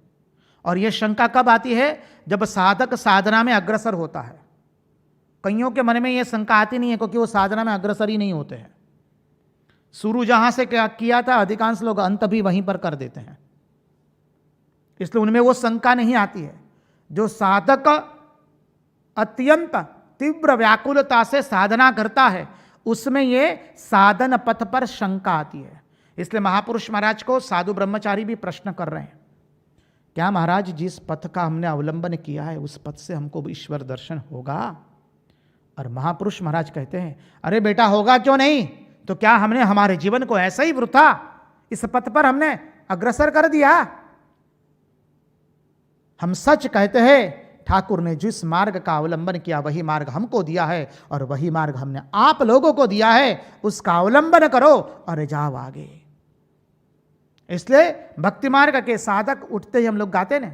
और यह शंका कब आती है? जब साधक साधना में अग्रसर होता है। कईयों के मन में यह शंका आती नहीं है, क्योंकि वो साधना में अग्रसर ही नहीं होते हैं। शुरू जहां से क्या किया था, अधिकांश लोग अंत भी वहीं पर कर देते हैं, इसलिए उनमें वो शंका नहीं आती है। जो साधक अत्यंत तीव्र व्याकुलता से साधना करता है, उसमें ये साधन पथ पर शंका आती है। इसलिए महापुरुष महाराज को साधु ब्रह्मचारी भी प्रश्न कर रहे हैं, क्या महाराज जिस पथ का हमने अवलंबन किया है उस पथ से हमको ईश्वर दर्शन होगा? और महापुरुष महाराज कहते हैं, अरे बेटा होगा क्यों नहीं, तो क्या हमने हमारे जीवन को ऐसा ही वृथा इस पथ पर हमने अग्रसर कर दिया? हम सच कहते हैं, ठाकुर ने जिस मार्ग का अवलंबन किया वही मार्ग हमको दिया है, और वही मार्ग हमने आप लोगों को दिया है। उसका अवलंबन करो और जाओ आगे। इसलिए भक्ति मार्ग के साधक उठते ही हम लोग गाते ने,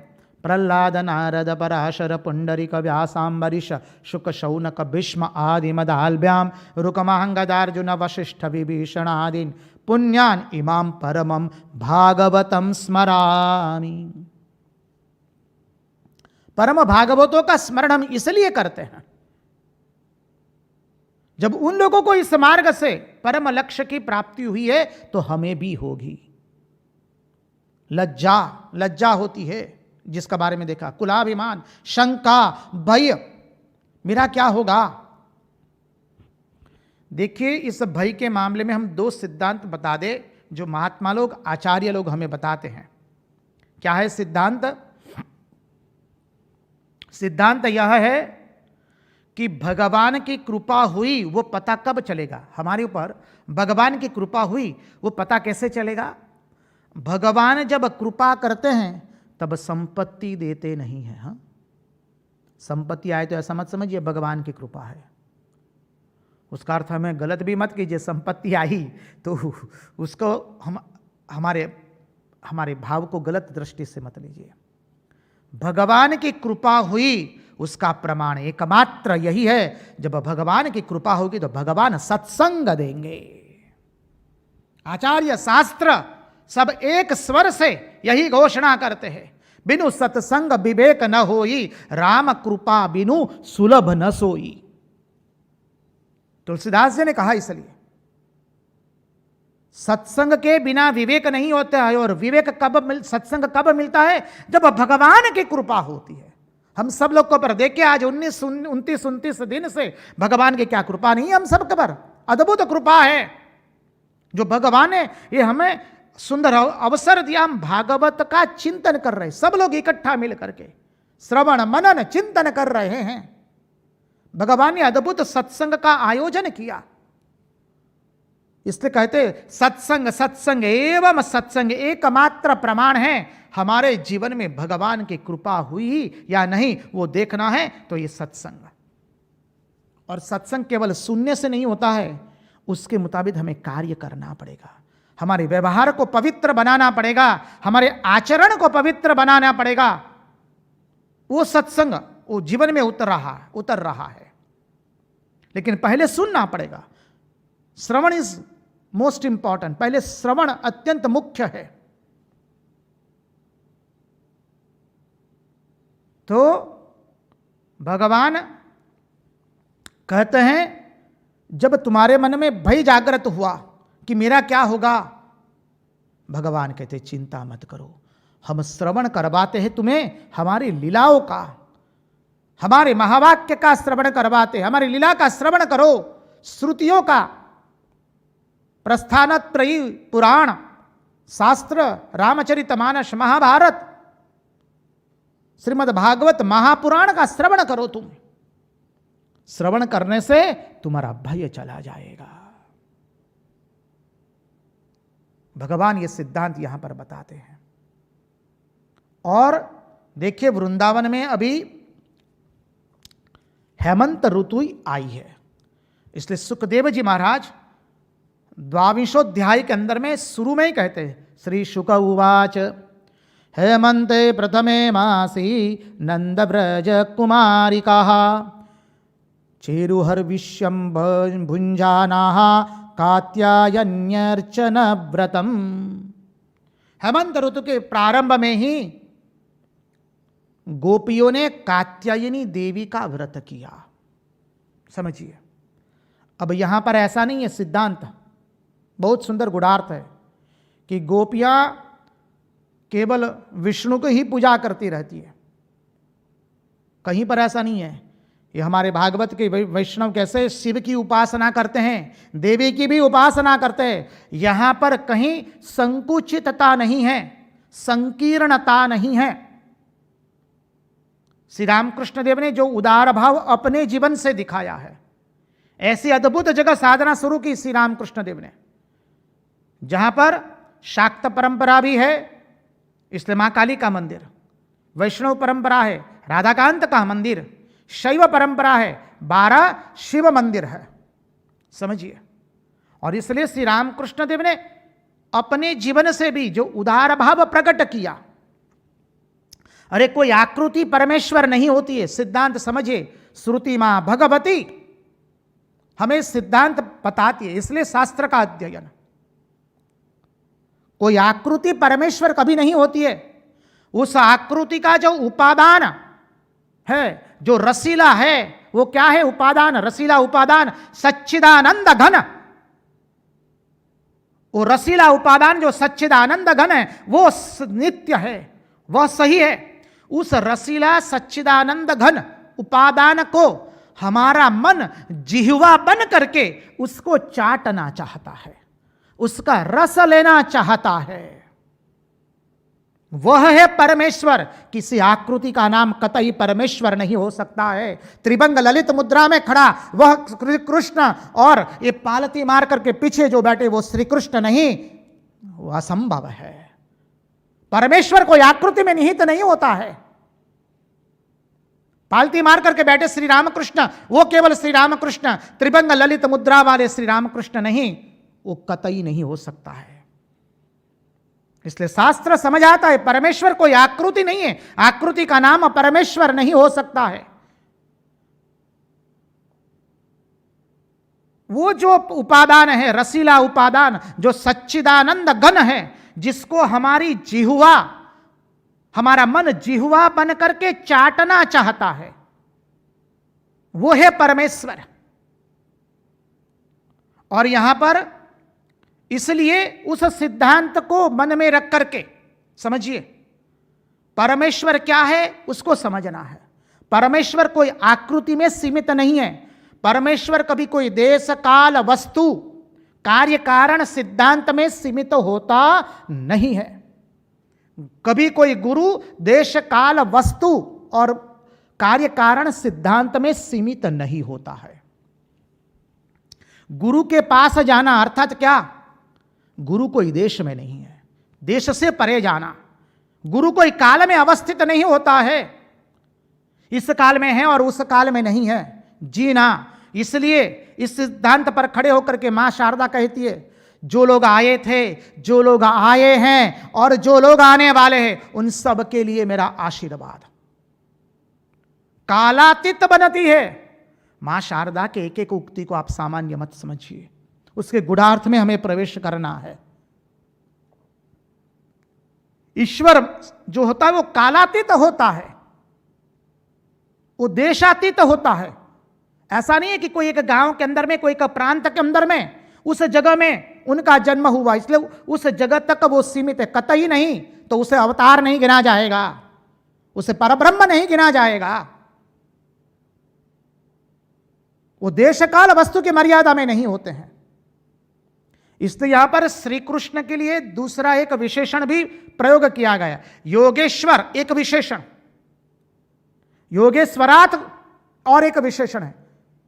प्रहलाद नारद पराशर पुंडरीक व्यासांबरीश शुक शौनक भीष्म आदि मदालभ्याम रुकमांगदार्जुन वशिष्ठ विभीषण आदीन पुण्यान इमाम परमम भागवतम स्मरामि। परम भागवतों का स्मरण हम इसलिए करते हैं, जब उन लोगों को इस मार्ग से परम लक्ष्य की प्राप्ति हुई है तो हमें भी होगी। लज्जा होती है, जिसका बारे में देखा, कुलाभिमान, शंका, भय, मेरा क्या होगा। देखिए, इस भय के मामले में हम दो सिद्धांत बता दे जो महात्मा लोग, आचार्य लोग हमें बताते हैं। क्या है सिद्धांत? सिद्धांत यह है कि भगवान की कृपा हुई वो पता कब चलेगा हमारे ऊपर? भगवान की कृपा हुई वो पता कैसे चलेगा? भगवान जब कृपा करते हैं तब संपत्ति देते नहीं है। हाँ, संपत्ति आए तो ऐसा मत समझिए भगवान की कृपा है, उसका अर्थ हमें गलत भी मत कीजिए। संपत्ति आई तो उसको हम हमारे भाव को गलत दृष्टि से मत लीजिए। भगवान की कृपा हुई उसका प्रमाण एकमात्र यही है, जब भगवान की कृपा होगी तो भगवान सत्संग देंगे। आचार्य शास्त्र सब एक स्वर से यही घोषणा करते हैं, बिनु सत्संग विवेक न होई, राम कृपा बिनु सुलभ न सोई। तुलसीदास जी ने कहा इसलिए सत्संग के बिना विवेक नहीं होता है, और विवेक सत्संग कब मिलता है? जब भगवान की कृपा होती है। हम सब लोग को पर देखिए, आज 29 दिन से भगवान की क्या कृपा नहीं है हम सब पर। अद्भुत कृपा है जो भगवान ने ये हमें सुंदर अवसर दिया। हम भागवत का चिंतन कर रहे हैं, सब लोग इकट्ठा मिल करके श्रवण मनन चिंतन कर रहे हैं। भगवान ने अद्भुत सत्संग का आयोजन किया। इसलिए कहते सत्संग सत्संग एवं सत्संग एकमात्र प्रमाण है हमारे जीवन में भगवान की कृपा हुई या नहीं वो देखना है तो ये सत्संग। और सत्संग केवल सुनने से नहीं होता है, उसके मुताबिक हमें कार्य करना पड़ेगा, हमारे व्यवहार को पवित्र बनाना पड़ेगा, हमारे आचरण को पवित्र बनाना पड़ेगा। वो सत्संग वो जीवन में उतर रहा है। लेकिन पहले सुनना पड़ेगा। श्रवण इज मोस्ट इंपॉर्टेंट। पहले श्रवण अत्यंत मुख्य है। तो भगवान कहते हैं जब तुम्हारे मन में भय जागृत हुआ कि मेरा क्या होगा, भगवान कहते चिंता मत करो, हम श्रवण करवाते हैं तुम्हें हमारी लीलाओं का, हमारे महावाक्य का श्रवण करवाते, हमारी लीला का श्रवण करो, श्रुतियों का, प्रस्थानत्रयी पुराण, शास्त्र, रामचरितमानस, महाभारत, श्रीमद् भागवत, महापुराण का श्रवण करो। तुम श्रवण करने से तुम्हारा भय चला जाएगा। भगवान ये सिद्धांत यहां पर बताते हैं। और देखिए वृंदावन में अभी हेमंत ऋतु आई है, इसलिए सुखदेव जी महाराज 22वें के अंदर में शुरू में ही कहते हैं, श्री शुक उवाच हेमंते प्रथमे मासी नंद ब्रज कुमारिका चेरुहर्विष्यं भुंजानाः कात्यायन्यर्चन व्रतम। हेमंत ऋतु के प्रारंभ में ही गोपियों ने कात्यायनी देवी का व्रत किया। समझिए, अब यहां पर ऐसा नहीं है, सिद्धांत बहुत सुंदर गुणार्थ है कि गोपियां केवल विष्णु को ही पूजा करती रहती है। कहीं पर ऐसा नहीं है। ये हमारे भागवत के वैष्णव कैसे शिव की उपासना करते हैं, देवी की भी उपासना करते हैं। यहां पर कहीं संकुचितता नहीं है, संकीर्णता नहीं है। श्री रामकृष्ण देव ने जो उदार भाव अपने जीवन से दिखाया है, ऐसी अद्भुत जगह साधना शुरू की श्री रामकृष्ण देव ने, जहां पर शाक्त परंपरा भी है, इसलिए मां काली का मंदिर, वैष्णव परंपरा है, राधाकांत का मंदिर, शैव परंपरा है, 12 शिव मंदिर है। समझिए, और इसलिए श्री रामकृष्ण देव ने अपने जीवन से भी जो उदार भाव प्रकट किया। अरे कोई आकृति परमेश्वर नहीं होती है, सिद्धांत समझिए। श्रुति मां भगवती हमें सिद्धांत बताती है, इसलिए शास्त्र का अध्ययन। कोई आकृति परमेश्वर कभी नहीं होती है। उस आकृति का जो उपादान है, जो रसीला है, वो क्या है? उपादान, रसीला उपादान सच्चिदानंद घन। वो रसीला उपादान जो सच्चिदानंद घन है, वो नित्य है, वह सही है। उस रसीला सच्चिदानंद घन उपादान को हमारा मन जिह्वा बन करके उसको चाटना चाहता है, उसका रस लेना चाहता है। वह है परमेश्वर। किसी आकृति का नाम कतई परमेश्वर नहीं हो सकता है। त्रिभंग ललित मुद्रा में खड़ा वह कृष्ण, और ये पालती मार करके पीछे जो बैठे वो श्री कृष्ण नहीं, वो असंभव है। परमेश्वर कोई आकृति में निहित नहीं होता है। पालती मार करके बैठे श्री रामकृष्ण, वो केवल श्री रामकृष्ण, त्रिभंग ललित मुद्रा वाले श्री रामकृष्ण नहीं, वो कतई नहीं हो सकता है। इसलिए शास्त्र समझ आता है परमेश्वर कोई आकृति नहीं है, आकृति का नाम परमेश्वर नहीं हो सकता है। वो जो उपादान है, रसीला उपादान जो सच्चिदानंद घन है, जिसको हमारी जिह्वा, हमारा मन जिह्वा बन करके चाटना चाहता है, वो है परमेश्वर। और यहां पर इसलिए उस सिद्धांत को मन में रख करके समझिए, परमेश्वर क्या है उसको समझना है। परमेश्वर कोई आकृति में सीमित नहीं है। परमेश्वर कभी कोई देश काल वस्तु कार्य कारण सिद्धांत में सीमित होता नहीं है। कभी कोई गुरु देश काल वस्तु और कार्य कारण सिद्धांत में सीमित नहीं होता है। गुरु के पास जाना अर्थात क्या? गुरु कोई देश में नहीं है, देश से परे जाना। गुरु कोई काल में अवस्थित नहीं होता है, इस काल में है और उस काल में नहीं है। जी ना, इसलिए इस सिद्धांत पर खड़े होकर के मां शारदा कहती है, जो लोग आए थे, जो लोग आए हैं और जो लोग आने वाले हैं, उन सब के लिए मेरा आशीर्वाद। कालातीत बनती है। मां शारदा के एक एक उक्ति को आप सामान्य मत समझिए, उसके गुणार्थ में हमें प्रवेश करना है। ईश्वर जो होता है वो कालातीत होता है, वो देशातीत होता है। ऐसा नहीं है कि कोई एक गांव के अंदर में, कोई एक प्रांत के अंदर में, उस जगह में उनका जन्म हुआ इसलिए उस जगह तक वो सीमित है, कतई नहीं। तो उसे अवतार नहीं गिना जाएगा, उसे परब्रह्म नहीं गिना जाएगा। वो देश काल वस्तु की मर्यादा में नहीं होते हैं। इसलिए यहां पर श्री कृष्ण के लिए दूसरा एक विशेषण भी प्रयोग किया गया, योगेश्वर एक विशेषण, योगेश्वरात और एक विशेषण है,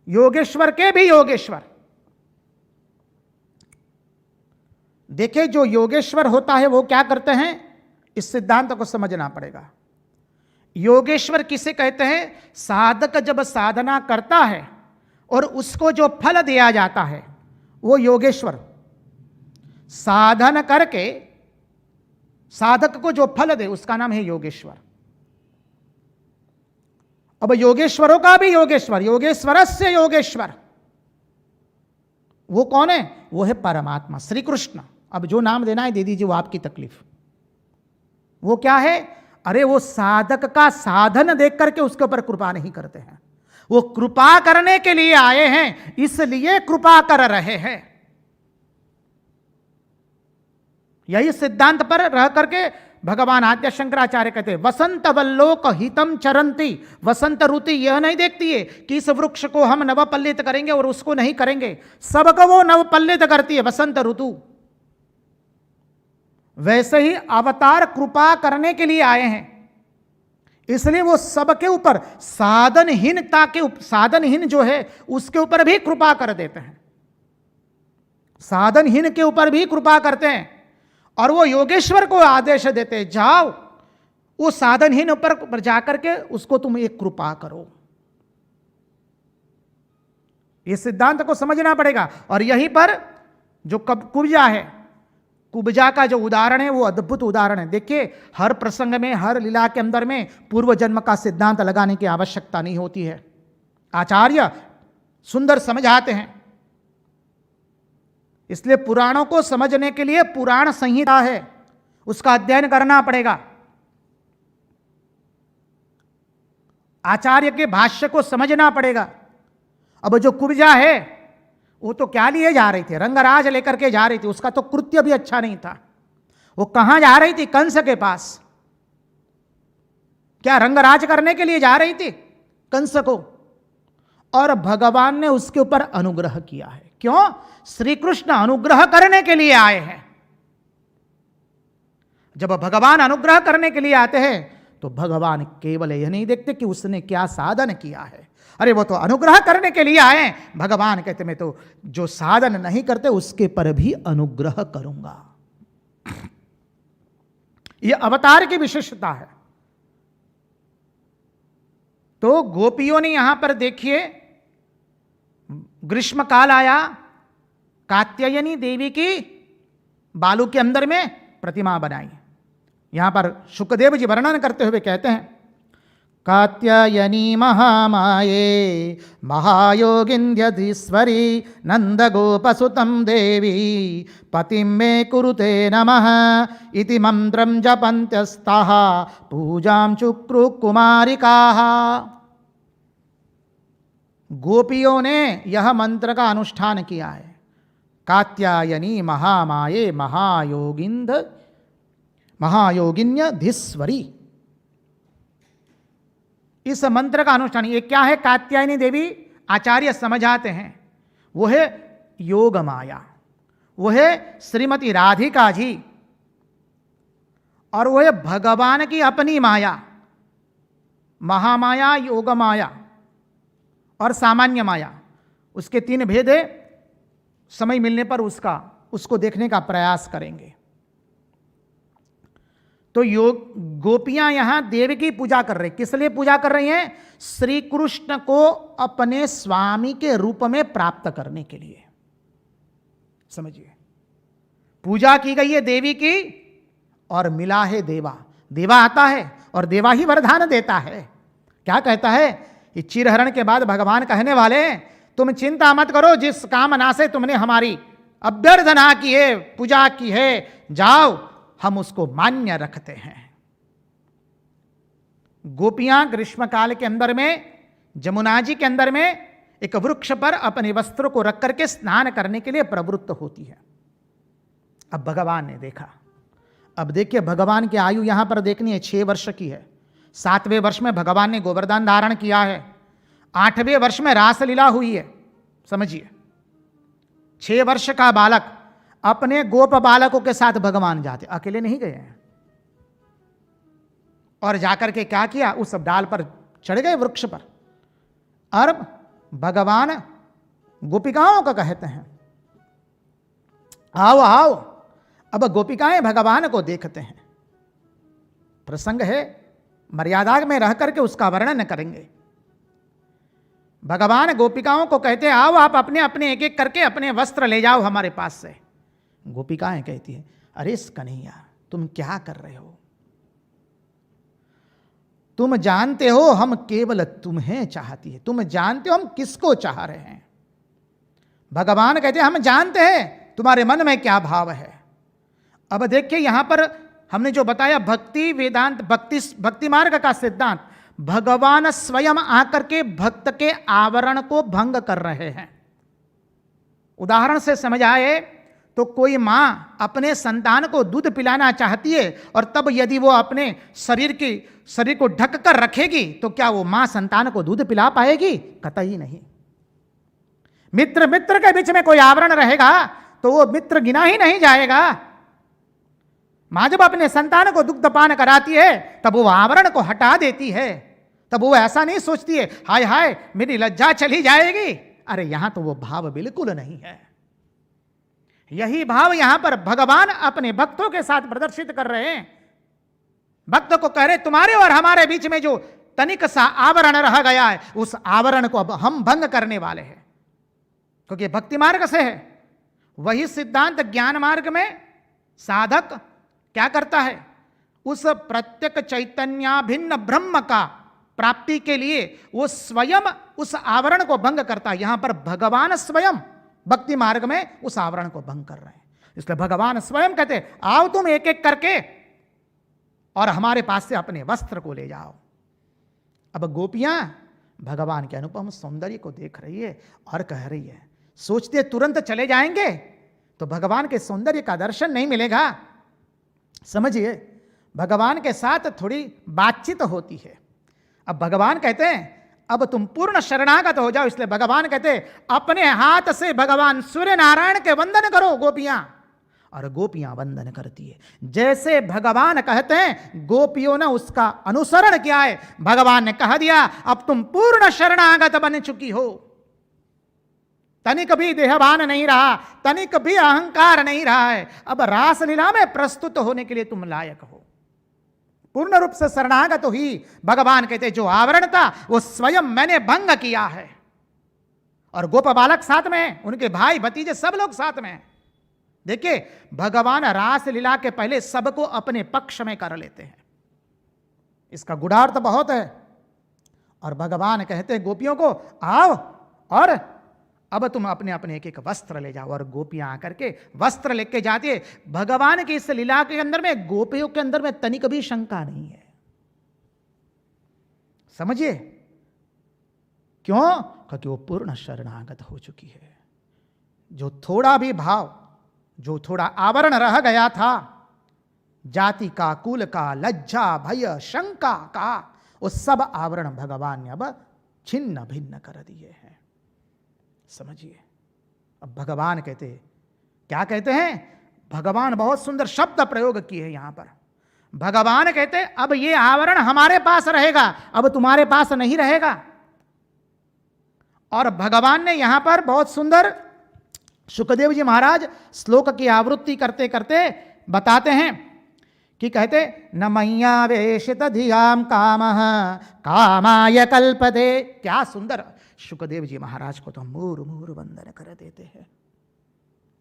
योगेश्वर के भी योगेश्वर। देखिए, जो योगेश्वर होता है वो क्या करते हैं, इस सिद्धांत को समझना पड़ेगा। योगेश्वर किसे कहते हैं? साधक जब साधना करता है और उसको जो फल दिया जाता है वो योगेश्वर। साधन करके साधक को जो फल दे उसका नाम है योगेश्वर। अब योगेश्वरों का भी योगेश्वर, योगेश्वरस्य योगेश्वर, वो कौन है? वो है परमात्मा श्री कृष्ण। अब जो नाम देना है दे दीजिए, वो आपकी तकलीफ। वो क्या है? अरे वो साधक का साधन देख करके उसके ऊपर कृपा नहीं करते हैं, वो कृपा करने के लिए आए हैं, इसलिए कृपा कर रहे हैं। यही सिद्धांत पर रह करके भगवान आद्य शंकराचार्य कहते हैं, वसंत वल्लोक हितम चरंती। वसंत ऋतु यह नहीं देखती है कि इस वृक्ष को हम नवपल्लित करेंगे और उसको नहीं करेंगे, सबको वो नवपल्लित करती है वसंत ऋतु। वैसे ही अवतार कृपा करने के लिए आए हैं, इसलिए वो सबके ऊपर साधनहीनता के साधनहीन जो है उसके ऊपर भी कृपा कर देते हैं, साधनहीन के ऊपर भी कृपा करते हैं। और वो योगेश्वर को आदेश देते हैं, जाओ वो साधनहीन ऊपर जाकर के उसको तुम एक कृपा करो। ये सिद्धांत को समझना पड़ेगा। और यहीं पर जो कुब्जा है, कुब्जा का जो उदाहरण है वो अद्भुत उदाहरण है। देखिए, हर प्रसंग में, हर लीला के अंदर में पूर्व जन्म का सिद्धांत लगाने की आवश्यकता नहीं होती है। आचार्य सुंदर समझाते हैं। इसलिए पुराणों को समझने के लिए पुराण संहिता है, उसका अध्ययन करना पड़ेगा। आचार्य के भाष्य को समझना पड़ेगा। अब जो कुब्जा है वो तो क्या लिए जा रही थी? रंगराज लेकर के जा रही थी, उसका तो कृत्य भी अच्छा नहीं था। वो कहां जा रही थी? कंस के पास। क्या रंगराज करने के लिए जा रही थी कंस को? और भगवान ने उसके ऊपर अनुग्रह किया है। क्यों? श्री कृष्ण अनुग्रह करने के लिए आए हैं। जब भगवान अनुग्रह करने के लिए आते हैं तो भगवान केवल यह नहीं देखते कि उसने क्या साधन किया है, अरे वो तो अनुग्रह करने के लिए आए हैं। भगवान कहते मैं तो जो साधन नहीं करते उसके पर भी अनुग्रह करूंगा। यह अवतार की विशेषता है। तो गोपियों ने यहां पर देखिए, ग्रीष्म काल आया, कात्यायनी देवी की बालू के अंदर में प्रतिमा बनाई। यहां पर शुकदेव जी वर्णन करते हुए कहते हैं, कात्यायनी महामाये महायोगिन्ध्यधीश्वरी नंदगोपसुतं देवी पतिं मे कुरुते नमः इति मंत्रं जपन्त्यस्ताः पूजां चुक्रु कुमारिकाः। गोपियों ने यह मंत्र का अनुष्ठान किया है। कात्यायनी महामाये महायोगिन्यधीश्वरी, इस मंत्र का अनुष्ठान। ये क्या है? कात्यायनी देवी आचार्य समझाते हैं, वो है योग माया, वो है श्रीमती राधिका जी, और वो है भगवान की अपनी माया। महामाया, योग माया और सामान्य माया, उसके 3 भेद है। समय मिलने पर उसको देखने का प्रयास करेंगे। तो गोपियां यहां देव की पूजा कर रही। किस लिए पूजा कर रही हैं? श्री कृष्ण को अपने स्वामी के रूप में प्राप्त करने के लिए। समझिए, पूजा की गई है देवी की और मिला है देवा। देवा आता है और देवा ही वरदान देता है। क्या कहता है? ये चिरहरण के बाद भगवान कहने वाले, तुम चिंता मत करो, जिस कामना से तुमने हमारी अभ्यर्थना की है, पूजा की है, जाओ, हम उसको मान्य रखते हैं। गोपियां ग्रीष्म काल के अंदर में जमुना जी के अंदर में एक वृक्ष पर अपने वस्त्र को रख करके स्नान करने के लिए प्रवृत्त होती है। अब भगवान ने देखा। अब देखिए, भगवान की आयु यहां पर देखनी है 6 वर्ष की है। 7वें वर्ष में भगवान ने गोवर्धन धारण किया है। 8वें वर्ष में रासलीला हुई है। समझिए, 6 वर्ष का बालक अपने गोप बालकों के साथ भगवान जाते, अकेले नहीं गए हैं। और जाकर के क्या किया? उस डाल पर चढ़ गए, वृक्ष पर। और भगवान गोपिकाओं का कहते हैं, आओ आओ। अब गोपिकाएं भगवान को देखते हैं। प्रसंग है, मर्यादा में रह करके उसका वर्णन करेंगे। भगवान गोपिकाओं को कहते हैं, आओ आप अपने अपने एक एक करके अपने वस्त्र ले जाओ हमारे पास से। गोपिकाएं कहती हैं, अरे कन्हैया, तुम क्या कर रहे हो? तुम जानते हो हम केवल तुम्हें चाहती है। तुम जानते हो हम किसको चाह रहे हैं? भगवान कहते हैं, हम जानते हैं तुम्हारे मन में क्या भाव है। अब देखिए, यहां पर हमने जो बताया भक्ति वेदांत, भक्ति मार्ग का सिद्धांत, भगवान स्वयं आकर के भक्त के आवरण को भंग कर रहे हैं। उदाहरण से समझ आए तो कोई मां अपने संतान को दूध पिलाना चाहती है और तब यदि वो अपने शरीर को ढक कर रखेगी तो क्या वो मां संतान को दूध पिला पाएगी? कतई नहीं। मित्र के बीच में कोई आवरण रहेगा तो वो मित्र गिना ही नहीं जाएगा। मां जब अपने संतान को दुग्धपान कराती है तब वो आवरण को हटा देती है। तब वो ऐसा नहीं सोचती है, हाय हाय मेरी लज्जा चली जाएगी। अरे यहां तो वो भाव बिल्कुल नहीं है। यही भाव यहां पर भगवान अपने भक्तों के साथ प्रदर्शित कर रहे हैं। भक्त को कह रहे, तुम्हारे और हमारे बीच में जो तनिक सा आवरण रह गया है, उस आवरण को अब हम भंग करने वाले हैं। क्योंकि भक्ति मार्ग से है। वही सिद्धांत ज्ञान मार्ग में साधक क्या करता है? उस प्रत्यक चैतन्याभिन्न ब्रह्म का प्राप्ति के लिए वो स्वयं उस आवरण को भंग करता है। यहां पर भगवान स्वयं भक्ति मार्ग में उस आवरण को भंग कर रहे हैं। इसलिए भगवान स्वयं कहते, आओ तुम एक एक करके और हमारे पास से अपने वस्त्र को ले जाओ। अब गोपियां भगवान के अनुपम सौंदर्य को देख रही है और कह रही है, सोचते तुरंत चले जाएंगे तो भगवान के सौंदर्य का दर्शन नहीं मिलेगा। समझिए, भगवान के साथ थोड़ी बातचीत होती है। अब भगवान कहते हैं, अब तुम पूर्ण शरणागत हो जाओ। इसलिए भगवान कहते हैं, अपने हाथ से भगवान सूर्य नारायण के वंदन करो गोपियां। और गोपियां वंदन करती है। जैसे भगवान कहते हैं, गोपियों ने उसका अनुसरण किया है। भगवान ने कह दिया, अब तुम पूर्ण शरणागत बन चुकी हो। तनिक भी देहभान नहीं रहा, तनिक भी अहंकार नहीं रहा है। अब रासलीला में प्रस्तुत होने के लिए तुम लायक हो। पूर्ण रूप से शरणागत हुई। भगवान कहते, जो आवरण था वो स्वयं मैंने भंग किया है। और गोप बालक साथ में, उनके भाई भतीजे सब लोग साथ में। देखिए, भगवान रासलीला के पहले सबको अपने पक्ष में कर लेते हैं। इसका गुणार्थ बहुत है। और भगवान कहते हैं गोपियों को, आओ और अब तुम अपने अपने एक एक वस्त्र ले जाओ। और गोपियां आकर के वस्त्र लेके जाती है। भगवान की इस लीला के अंदर में गोपियों के अंदर में तनिक भी शंका नहीं है। समझिए क्यों? क्योंकि वो पूर्ण शरणागत हो चुकी है। जो थोड़ा भी भाव, जो थोड़ा आवरण रह गया था, जाति का, कुल का, लज्जा, भय, शंका का, वो सब आवरण भगवान ने अब छिन्न भिन्न कर दिए हैं। समझिए, अब भगवान कहते, क्या कहते हैं? भगवान बहुत सुंदर शब्द प्रयोग किए हैं यहां पर। भगवान कहते अब ये आवरण हमारे पास रहेगा, अब तुम्हारे पास नहीं रहेगा। और भगवान ने यहां पर बहुत सुंदर सुखदेव जी महाराज श्लोक की आवृत्ति करते करते बताते हैं कि कहते न मय्यावेशित धियाम कामः कामाय कल्पते। क्या सुंदर, सुखदेव जी महाराज को तो मूर मूर वंदन कर देते हैं।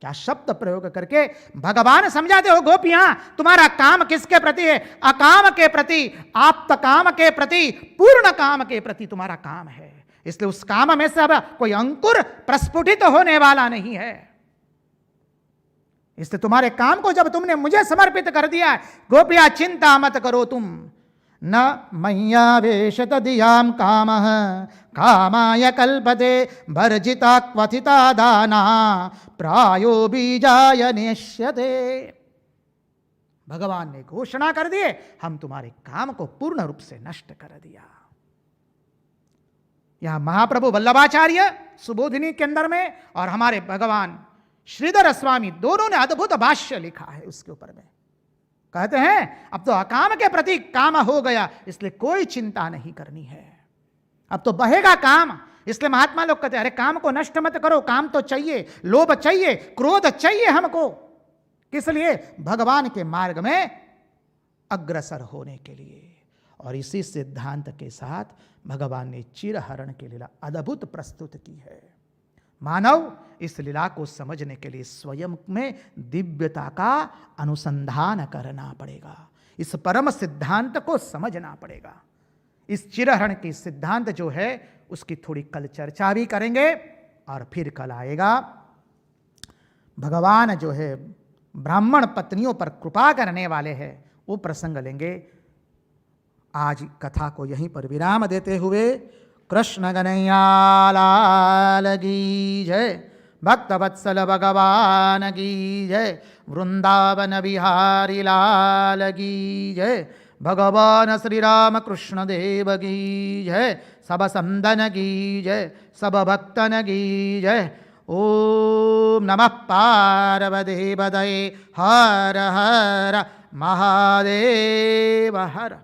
क्या शब्द प्रयोग करके भगवान समझाते हो, गोपियां तुम्हारा काम किसके प्रति है? अकाम के प्रति, आप्त काम के प्रति, पूर्ण काम के प्रति तुम्हारा काम है। इसलिए उस काम में से अब कोई अंकुर प्रस्फुटित होने वाला नहीं है। इसलिए तुम्हारे काम को जब तुमने मुझे समर्पित कर दिया, गोपिया चिंता मत करो तुम। न मय्यावेशत धियाम कामः कामाय कल्पते वर्जिता क्वथिता दाना प्रायो बीजाय नेष्यते। भगवान ने घोषणा कर दिए, हम तुम्हारे काम को पूर्ण रूप से नष्ट कर दिया। यहां महाप्रभु वल्लभाचार्य सुबोधिनी के अंदर में और हमारे भगवान श्रीधर स्वामी दोनों ने अद्भुत भाष्य लिखा है उसके ऊपर में। कहते हैं अब तो अकाम के प्रति काम हो गया, इसलिए कोई चिंता नहीं करनी है, अब तो बहेगा काम। इसलिए महात्मा लोग कहते हैं अरे काम को नष्ट मत करो, काम तो चाहिए, लोभ चाहिए, क्रोध चाहिए हमको। किस लिए? भगवान के मार्ग में अग्रसर होने के लिए। और इसी सिद्धांत के साथ भगवान ने चिरहरण की लीला अद्भुत प्रस्तुत की है। मानव इस लीला को समझने के लिए स्वयं में दिव्यता का अनुसंधान करना पड़ेगा, इस परम सिद्धांत को समझना पड़ेगा। इस चिरहरण की सिद्धांत जो है उसकी थोड़ी कल चर्चा भी करेंगे और फिर कल आएगा भगवान जो है ब्राह्मण पत्नियों पर कृपा करने वाले हैं, वो प्रसंग लेंगे। आज कथा को यहीं पर विराम देते हुए कृष्ण कन्हैया लाल की जय, भक्तवत्सल भगवान की जय, वृंदावन बिहारी लाल की जय, भगवान श्री राम कृष्ण देव की जय, सब संदन की जय, सब भक्तन की जय। ओम नमः पार्वती पतये हर हर महादेव हर।